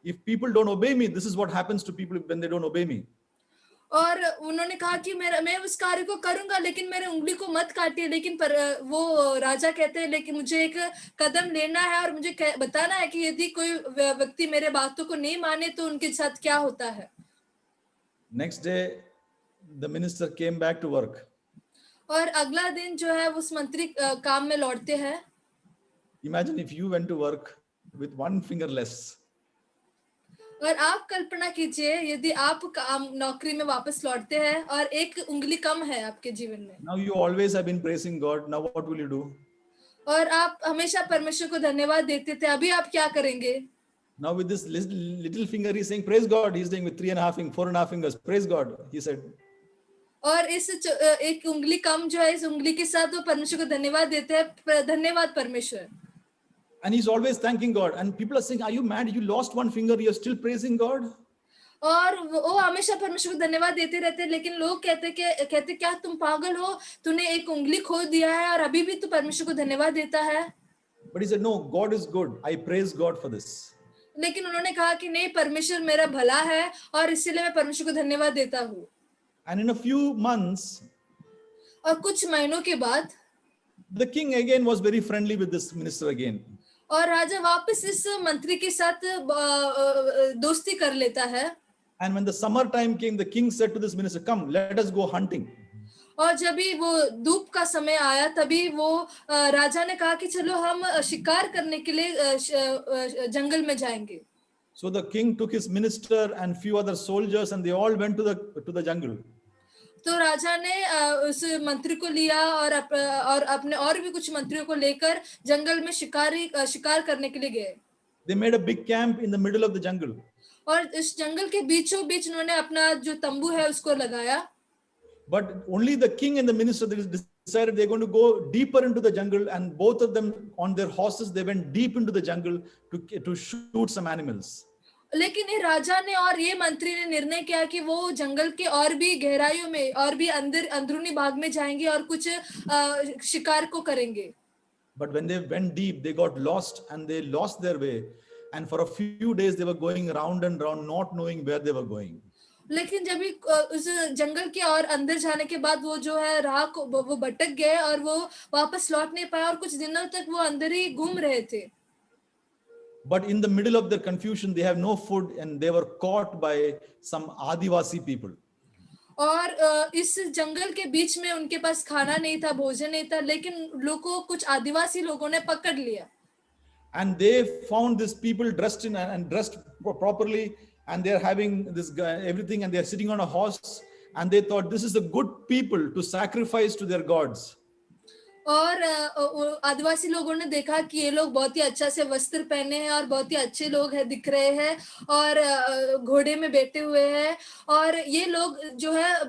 B: if people don't obey me, this is what happens to people when they don't obey me.
A: और उन्होंने कहा कि मैं उस कार्य को करूंगा लेकिन मेरे उंगली को मत काटिए लेकिन वो राजा कहते हैं लेकिन मुझे एक कदम लेना है और मुझे बताना है कि यदि कोई व्यक्ति मेरे बातों को नहीं माने तो उनके साथ क्या होता है
B: Next day, the minister came back to work.
A: और अगला दिन जो है उस मंत्री काम में लौटते हैं
B: Imagine if you went to work with one finger less.
A: और आप कल्पना कीजिए यदि आप नौकरी में वापस लौटते हैं और एक उंगली कम है आपके जीवन में
B: Now you always have been praising God. Now what will you do?
A: और आप हमेशा परमेश्वर को धन्यवाद देते थे अभी आप क्या करेंगे
B: Now with this little finger, he's saying, praise God. He's saying with 3.5 fingers, 4.5 fingers, praise God, he said.
A: और इस एक उंगली कम जो है इस उंगली के साथ वो परमेश्वर को धन्यवाद देते हैं धन्यवाद परमेश्वर
B: And he's always thanking God. And people are saying, are you mad? You lost one finger, you're still praising God?
A: और वो हमेशा परमेश्वर को धन्यवाद देते रहते हैं लेकिन लोग कहते क्या तुम पागल हो तूने एक उंगली खो दिया है और अभी भी तू परमेश्वर को धन्यवाद देता है
B: But he said, no, God is good. I praise God for this.
A: लेकिन उन्होंने कहा कि नहीं परमेश्वर मेरा भला है और इसीलिए मैं परमेश्वर को धन्यवाद देता हूँ
B: And in a few months,
A: और कुछ महीनों के बाद
B: the king again was very friendly with this minister again.
A: और राजा वापस इस मंत्री के साथ दोस्ती कर लेता है
B: And when the summer time came, the king said to this minister, come, let us go hunting.
A: और जब भी वो धूप का समय आया तभी वो राजा ने कहा कि चलो हम शिकार करने के लिए जंगल में जाएंगे
B: So the king took his minister and few other soldiers and they all went to the jungle.
A: तो राजा ने उस मंत्री को लिया और अपने और भी कुछ मंत्रियों को लेकर जंगल में शिकार करने के लिए गए
B: They made a big camp in the middle of the jungle.
A: और इस जंगल के बीचों बीच उन्होंने अपना जो तंबू है उसको लगाया
B: But only the king and the minister they decided they're going to go deeper into the jungle, and both of them on their horses they went deep into the jungle to shoot some animals.
A: लेकिन ये राजा ने और ये मंत्री ने निर्णय किया कि वो जंगल के और भी गहराइयों में और भी अंदरूनी भाग में जाएंगे और कुछ शिकार को करेंगे
B: But when they went deep, they got lost and they lost their way. And for a few days they were going round and round, not knowing where they were going.
A: लेकिन जब भी उस जंगल के और अंदर जाने के बाद वो जो है राह को वो भटक गए और वो वापस लौट नहीं पाए और कुछ दिनों तक वो अंदर ही घूम रहे थे
B: But in the middle of their confusion, they have no food and they were caught by some Adivasi people.
A: और इस जंगल के बीच में उनके पास खाना नहीं था भोजन नहीं था लेकिन लोगों कुछ आदिवासी लोगों ने पकड़ लिया
B: And they found these people dressed in and dressed properly and they're having this guy, everything, and they're sitting on a horse, and they thought this is the good people to sacrifice to their gods.
A: और आदिवासी लोगों ने देखा कि ये लोग बहुत ही अच्छा से वस्त्र पहने हैं और बहुत ही अच्छे लोग हैं, दिख रहे हैं, और घोड़े में बैठे हुए हैं, और ये लोग जो है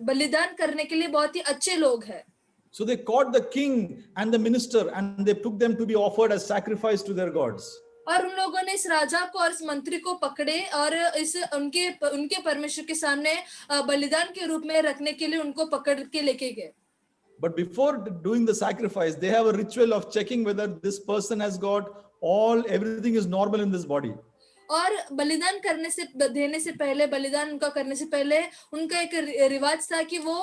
A: बलिदान करने के लिए बहुत ही अच्छे लोग हैं.
B: So they caught the king and the minister, and they took them to be offered as sacrifice to their gods.
A: और उन लोगों ने इस राजा को और इस मंत्री को पकड़े और इस उनके परमेश्वर के सामने बलिदान के रूप में रखने के लिए उनको पकड़ के लेके गए.
B: But before doing the sacrifice, they have a ritual of checking whether this person has got everything is normal in this body.
A: और बलिदान करने से देने से पहले, बलिदान उनका करने से पहले उनका एक रिवाज था कि वो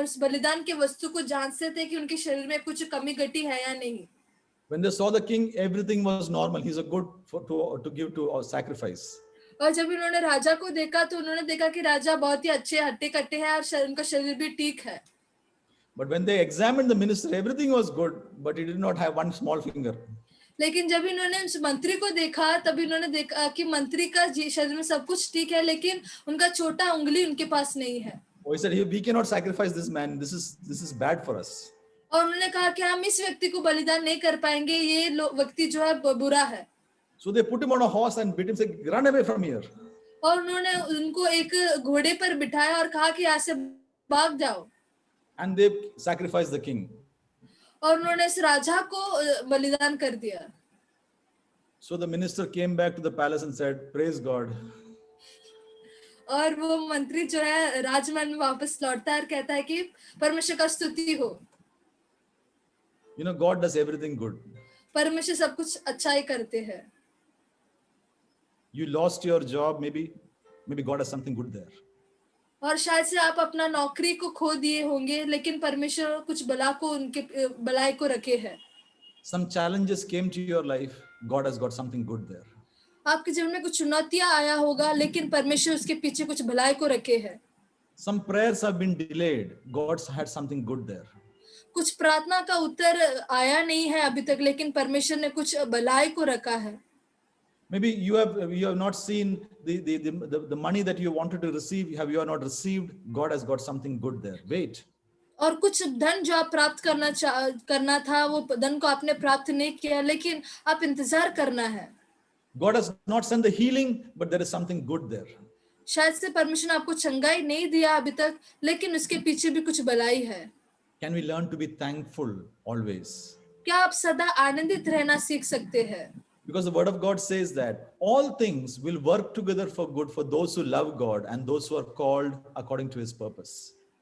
A: उस बलिदान के वस्तु को जांचते थे कि उनके शरीर में कुछ कमी घटी है या नहीं.
B: When they saw the king, everything was normal. He's a good to give to our sacrifice.
A: और जब उन्होंने राजा को देखा तो उन्होंने देखा कि राजा बहुत ही अच्छे हट्टे कट्टे हैं और उनका शरीर भी ठीक है.
B: But when they examined the minister, everything was good, but he did not have one small finger.
A: लेकिन जब इन्होंने उस मंत्री को देखा तब इन्होंने देखा कि मंत्री का शरीर में सब कुछ ठीक है, लेकिन उनका छोटा उंगली उनके पास नहीं है.
B: Oh, he said, we cannot sacrifice this man. This is bad for us.
A: और उन्होंने कहा कि हम इस व्यक्ति को बलिदान नहीं कर पाएंगे, ये व्यक्ति जो है बुरा है.
B: So they put him on a horse and beat him, say, run away from here.
A: और उन्होंने उनको एक घोड़े पर बिठाया और कहा कि यहाँ से भाग जाओ.
B: And they sacrificed the king.
A: और उन्होंने इस राजा को बलिदान कर दिया.
B: So the minister came back to the palace and said, praise God.
A: और वो मंत्री जो है राजमहल में वापस लौटता है और कहता है कि परमेश्वर का स्तुति हो.
B: You know, God does everything good.
A: परमेश्वर सब कुछ अच्छा ही करते हैं.
B: You lost your job, maybe God has something good there.
A: और शायद से आप अपना नौकरी को खो दिए होंगे, लेकिन परमेश्वर कुछ भलाई को रखे है.
B: Some challenges came to your life, God has got something good there.
A: आपके जीवन में कुछ चुनौतियां आया होगा, लेकिन परमेश्वर उसके पीछे कुछ भलाई को रखे है.
B: Some prayers have been delayed, God's had something good there.
A: कुछ प्रार्थना का उत्तर आया नहीं है अभी तक, लेकिन परमेश्वर ने कुछ भलाई को रखा है.
B: Maybe you have not seen the money that you wanted to receive, you have not received. God has got something good there. Wait.
A: और कुछ धन जो आप प्राप्त करना था, वो धन को आपने प्राप्त नहीं किया, लेकिन आप इंतजार करना है.
B: God has not sent the healing, but there is something good there.
A: शायद से परमेश्वर ने आपको चंगाई नहीं दिया अभी तक, लेकिन उसके पीछे भी कुछ भलाई है.
B: Can we learn to be thankful always?
A: क्या आप सदा आनंदित रहना सीख सकते हैं?
B: Because the word of God says that all things will work together for good for those who love God and those who are called according to his purpose.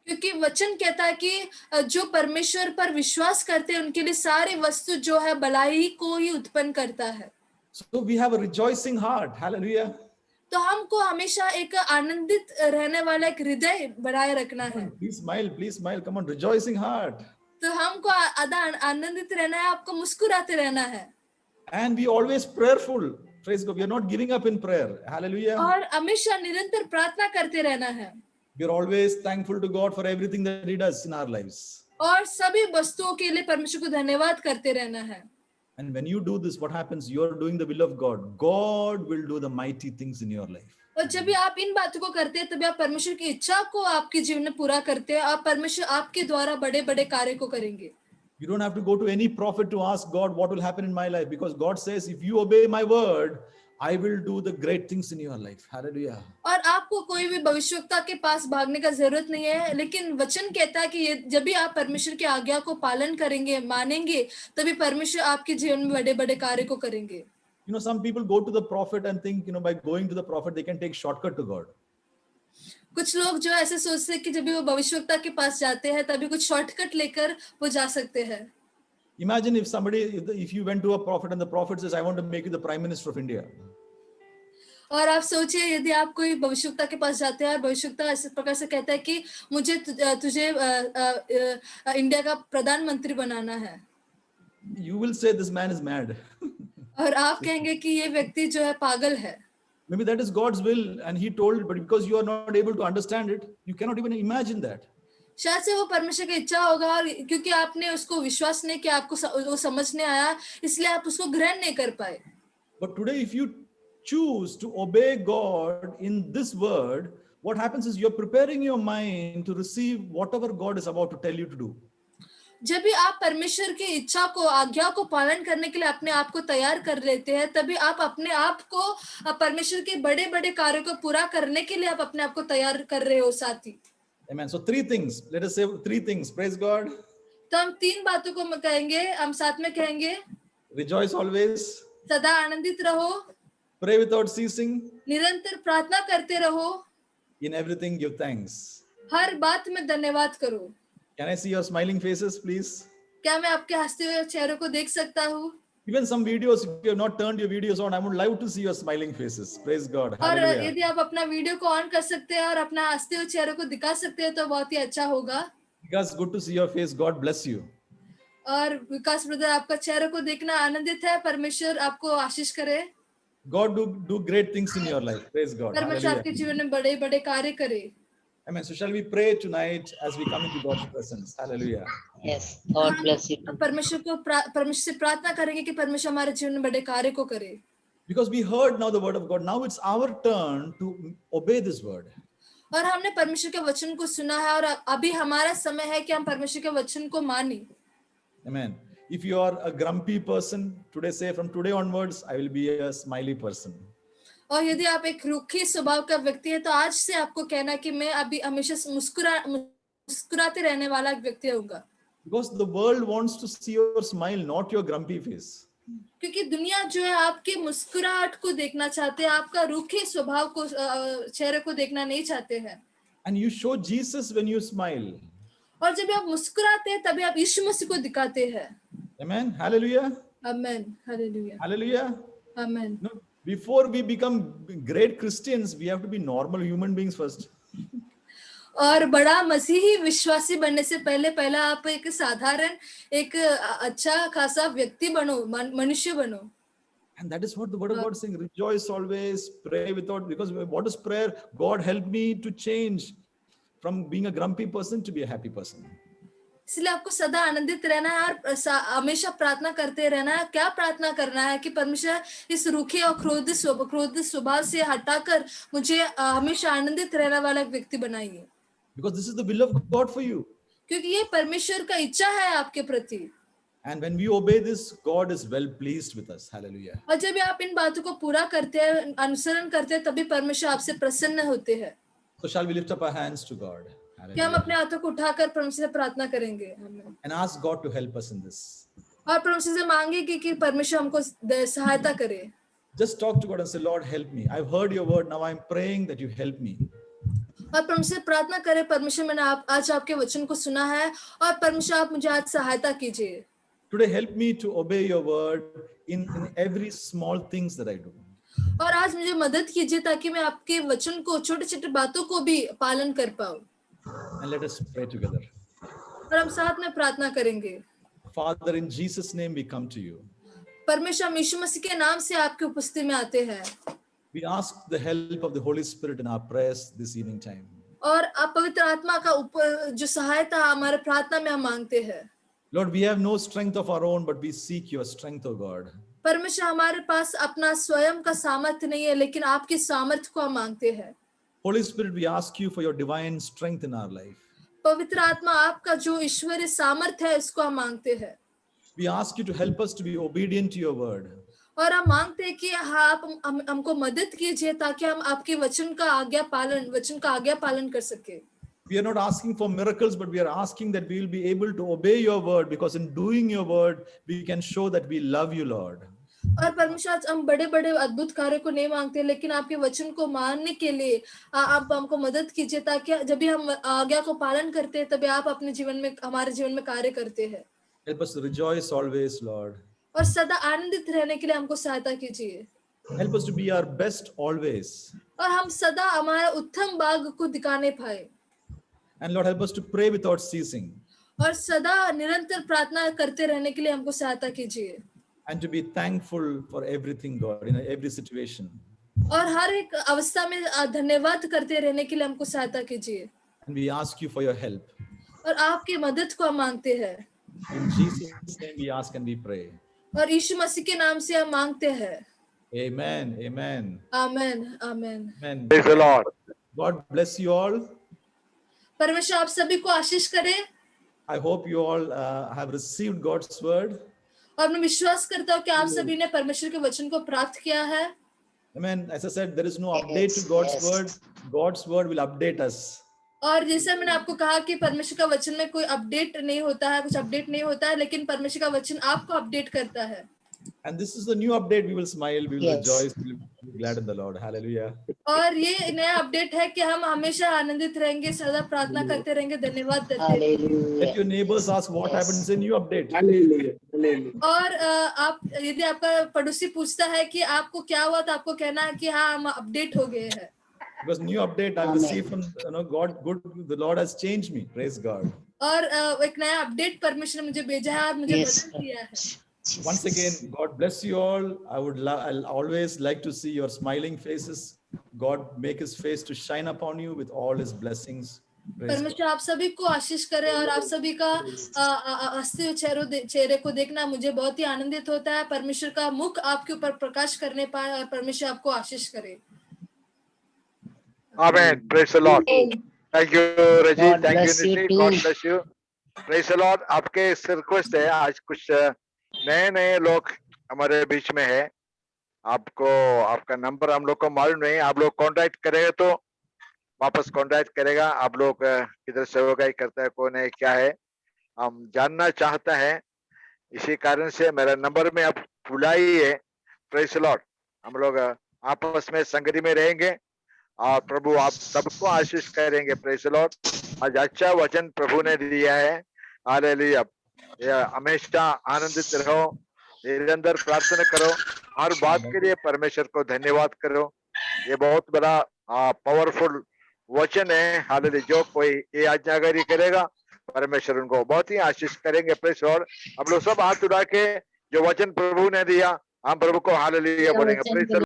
A: क्योंकि वचन कहता है कि जो परमेश्वर पर विश्वास करते हैं उनके लिए सारी वस्तु जो है भलाई को ही उत्पन्न करता है.
B: So we have a rejoicing heart. Hallelujah.
A: तो हमको हमेशा एक आनंदित रहने वाला एक हृदय बढ़ाए रखना है.
B: Please smile. Come on, rejoicing heart.
A: तो हमको आनंदित रहना है, आपको मुस्कुराते रहना है.
B: And be always prayerful. Praise God. We are not giving up in prayer. Hallelujah.
A: और हमेशा निरंतर प्रार्थना करते रहना है.
B: We are always thankful to God for everything that he does in our lives.
A: और सभी वस्तुओं के लिए परमेश्वर को धन्यवाद करते रहना है.
B: And when you do this, what happens? You are doing the will of God. God will do the mighty things in your life.
A: और जब भी आप इन बातों को करते हैं, तभी आप परमेश्वर की इच्छा को आपके जीवन में पूरा करते हैं. आप परमेश्वर आपके द्वारा बड़े-बड़े कार्य को करेंगे.
B: You don't have to go to any prophet to ask God what will happen in my life, because God says, if you obey my word, I will do the great things in your life. Hallelujah.
A: और आपको कोई भी भविष्यवक्ता के पास भागने का जरूरत नहीं है, लेकिन वचन कहता है कि जब भी आप परमेश्वर की आज्ञा को पालन करेंगे, मानेंगे, तभी परमेश्वर आपके जीवन में बड़े-बड़े कार्य को करेंगे.
B: You know, some people go to the prophet and think, by going to the prophet, they can take shortcut to God.
A: कुछ लोग जो ऐसे सोचते हैं कि जब भी वो भविष्यवक्ता के पास जाते हैं, तभी कुछ शॉर्टकट लेकर वो जा सकते हैं.
B: Imagine if you went to a prophet and the prophet says, I want to make you the Prime Minister of India.
A: और आप सोचिए यदि आप कोई भविष्यवक्ता के पास जाते हैं और भविष्यवक्ता इस प्रकार से कहता है कि मुझे तुझे इंडिया का प्रधानमंत्री बनाना है.
B: You will say this man is mad.
A: और आप कहेंगे कि ये व्यक्ति जो है पागल है.
B: Maybe that is God's will and he told, but because you are not able to understand it, you cannot even imagine that.
A: शायद से वो परमेश्वर की इच्छा होगा, और क्योंकि आपने उसको विश्वास नहीं किया, आपको वो समझ नहीं आया, इसलिए आप उसको ग्रहण नहीं कर पाए.
B: But today, if you choose to obey God in this word, what happens is you're preparing your mind to receive whatever God is about to tell you to do.
A: जब भी आप परमेश्वर की इच्छा को, आज्ञा को पालन करने के लिए अपने आप को तैयार कर लेते हैं, तभी आप अपने आप को परमेश्वर के बड़े-बड़े कार्यों को पूरा करने के लिए आप अपने आप को तैयार कर रहे हो साथी।
B: Amen. So 3 things. Let us say 3 things. Praise God.
A: तो हम 3 बातों को कहेंगे, हम साथ में कहेंगे।
B: Rejoice always.
A: सदा आनंदित रहो।
B: Pray without ceasing.
A: निरंतर प्रार्थना करते रहो।
B: In everything give thanks.
A: हर बात में धन्यवाद करो।
B: Can I see your smiling faces, please?
A: क्या मैं आपके हंसते हुए चेहरों को देख सकता हूँ?
B: Even some videos, if you have not turned your videos on, I would love to see your smiling faces. Praise God.
A: और
B: Hallelujah.
A: यदि आप अपना वीडियो को ऑन कर सकते हैं और अपना हंसते हुए चेहरों को दिखा सकते हैं तो बहुत ही अच्छा होगा।
B: Because good to see your face. God bless you.
A: और विकास ब्रदर, आपका चेहरे को देखना आनंदित है। परमेश्वर आपको आशीष करे।
B: God do great things in your life. Praise God.
A: परमेश्वर
B: Hallelujah.
A: आपके जीवन में बड़े-बड़े कार्य करे।
B: Amen. So shall we pray tonight as we come into God's presence? Hallelujah.
C: Yes, God bless you.
A: परमेश्वर से प्रार्थना करेंगे कि परमेश्वर हमारे जीवन में बड़े कार्य को करे।
B: Because we heard now the word of God. Now it's our turn to obey this word.
A: और हमने परमेश्वर के वचन को सुना है और अभी हमारा समय है कि हम परमेश्वर के वचन को माने।
B: Amen. If you are a grumpy person, today say from today onwards, I will be a smiley person.
A: और यदि आप एक रूखी स्वभाव का व्यक्ति है तो आज से आपको कहना कि मैं अभी हमेशा मुस्कुराते रहने वाला एक व्यक्ति होऊंगा।
B: Because the world wants to see your smile, not your grumpy face.
A: क्योंकि दुनिया जो है आपके मुस्कुराहट को देखना चाहते हैं, आपका रूखे स्वभाव को, चेहरे को देखना नहीं चाहते हैं।
B: And you show Jesus when you smile.
A: और जब आप मुस्कुराते हैं तभी आप यीशु मसीह को दिखाते हैं।
B: Amen. Hallelujah.
A: Amen. Hallelujah.
B: Hallelujah.
A: Amen.
B: No, before we become great Christians, we have to be normal human beings first.
A: और बड़ा मसीही विश्वासी बनने से पहले आप एक साधारण, एक अच्छा खासा व्यक्ति बनो, मनुष्य बनो।
B: And that is what the word of God is saying. Rejoice always, pray without, because what is prayer? God help me to change from being a grumpy person to be a happy person.
A: इसलिए आपको सदा आनंदित रहना है और हमेशा प्रार्थना करते रहना है। क्या प्रार्थना करना है कि परमेश्वर इस रूखे और क्रोधित स्वभाव से हटाकर मुझे हमेशा आनंदित रहने वाला एक व्यक्ति बनाइए।
B: Because this is the will of God for you.
A: क्योंकि ये परमेश्वर का इच्छा है आपके प्रति।
B: And when we obey this, God is well pleased with us. Hallelujah.
A: और जब आप इन बातों को पूरा करते हैं, अनुसरण करते हैं, तभी परमेश्वर आपसे प्रसन्न होते हैं।
B: So shall we lift up our hands to God?
A: कि हम अपने हाथों को उठाकर परमेश्वर से प्रार्थना करेंगे
B: And ask God to help us in this.
A: और परमेश्वर से मांगेंगे कि परमेश्वर हमको सहायता करे।
B: Just talk to God and say, Lord, help me. I've heard your word. Now I'm praying that you help me.
A: और परमेश्वर प्रार्थना करें, परमेश्वर मैंने आज आपके वचन को सुना है और परमेश्वर आप मुझे आज सहायता कीजिए।
B: Today help me to obey your word in every small things that I do.
A: और आज मुझे मदद कीजिए ताकि मैं आपके वचन को, छोटे-छोटे बातों को भी पालन कर पाऊं।
B: And let us pray together.
A: और हम साथ में प्रार्थना करेंगे।
B: Father, in Jesus' name we come to you.
A: परमेश्वर, हम यीशु मसीह के नाम से आपके उपस्थिति में आते हैं।
B: We ask the help of the Holy Spirit in our prayers this evening time.
A: और आप पवित्र आत्मा का जो सहायता हमारे प्रार्थना में हम मांगते हैं।
B: Lord, we have no strength of our own, but we seek your strength, O God.
A: परमेश्वर, हमारे पास अपना स्वयं का सामर्थ्य नहीं है, लेकिन आपकी सामर्थ्य को हम मांगते हैं।
B: Holy Spirit, we ask you for your divine strength in our life.
A: पवित्र आत्मा, आपका जो ईश्वरीय सामर्थ्य है उसको हम मांगते हैं।
B: We ask you to help us to be obedient to your word.
A: और हम मांगते हैं कि आप हमको मदद कीजिए ताकि हम आपके वचन का आज्ञा पालन कर सके।
B: We are not asking for miracles, but we are asking that we will be able to obey your word, because in doing your word, we can show that we love you, Lord.
A: और परमेश्वर, हम बड़े-बड़े अद्भुत कार्यों को नहीं मांगते, लेकिन आपके वचन को मानने के लिए आप हमको मदद कीजिए ताकि जब भी हम आज्ञा को पालन करते हैं तभी आप अपने जीवन में, हमारे जीवन में कार्य करते हैं।
B: Help us to rejoice always, Lord.
A: और सदा आनंदित रहने के लिए हमको सहायता कीजिए।
B: Help us to be our best always.
A: और हम सदा हमारा उत्तम भाग को दिखाने पाए।
B: And Lord, help us to pray without ceasing.
A: और सदा निरंतर प्रार्थना करते रहने के लिए हमको सहायता कीजिए।
B: And to be thankful for everything, God, in every situation.
A: और हर एक अवस्था में धन्यवाद करते रहने के लिए हमको सहायता कीजिए।
B: And we ask you for your help.
A: और आपकी मदद को हम मांगते हैं।
B: In Jesus' name we ask and we pray.
A: और यीशु मसीह के नाम से हम मांगते हैं।
B: Amen. Amen.
A: Amen amen.
B: Amen.
D: Praise the Lord.
B: God bless you all.
A: परमेश्वर आप सभी को आशीष करे।
B: I hope you all have received God's word.
A: और मैं विश्वास करता हूँ कि आप सभी ने परमेश्वर के वचन को प्राप्त किया है।
B: Amen. As I said, there is no update to God's
C: Yes.
B: word. God's word will update us.
A: और जैसे मैंने आपको कहा कि परमेश्वर का वचन में कोई अपडेट नहीं होता है, कुछ अपडेट नहीं होता है, लेकिन परमेश्वर का वचन आपको अपडेट करता है।
B: And this is the new update. We will smile, we will
C: Yes.
B: rejoice, we will be glad in the Lord. Hallelujah.
A: और ये नया अपडेट है कि हम हमेशा आनंदित रहेंगे, सदा प्रार्थना करते रहेंगे, धन्यवाद देते हैं।
C: Hallelujah.
B: Let your neighbors ask what
C: Yes.
B: happens in new update.
A: और आप यदि आपका पड़ोसी पूछता है कि आपको क्या हुआ, तो आपको कहना है कि हाँ, हम अपडेट हो गए हैं।
B: Because new update I
C: Amen.
B: received from God. Good, the Lord has changed me. Praise God.
A: और एक नया अपडेट परमेश्वर ने मुझे भेजा है और मुझे
C: Yes.
A: बदल दिया है।
B: Once again, God bless you all. I'll always like to see your smiling faces. God make His face to shine upon you with all His blessings. Praise God.
A: परमेश्वर आप सभी को आशीष करे और आप सभी का हंसते हुए चेहरे को देखना मुझे बहुत ही आनंदित होता है। परमेश्वर का मुख आपके ऊपर प्रकाश करने पाए और परमेश्वर आपको आशीष करे।
D: Amen. Praise the Lord. Thank you, Reggie.
C: God
D: Thank you,
C: bless you
D: Niti.
C: too.
D: God bless you. Praise the Lord. आपके इस रिक्वेस्ट है, आज कुछ नए लोग हमारे बीच में है। आपको आपका नंबर हम लोग को मालूम नहीं, आप लोग कांटेक्ट करेगा तो वापस कांटेक्ट करेगा। आप लोग किधर सेवकाई करता है, कौन है, क्या है, हम जानना चाहता है। इसी कारण से मेरा नंबर में आप बुलाइए। Praise the Lord. हम लोग आपस में संगति में रहेंगे और प्रभु आप सबको आशीष करेंगे। Praise the Lord. आज अच्छा वचन प्रभु ने दिया है। हालेलुया। हमेशा आनंदित रहो, निरंतर प्रार्थना करो, हर बात के लिए परमेश्वर को धन्यवाद करो। ये बहुत बड़ा पावरफुल वचन है। हालेलुया। जो कोई ये आज्ञाकारी करेगा परमेश्वर उनको बहुत ही आशीष करेंगे। Praise the Lord. हम लोग सब हाथ उठा के जो वचन प्रभु ने दिया हम प्रभु को हालेलुया बोलेंगे। Praise the Lord.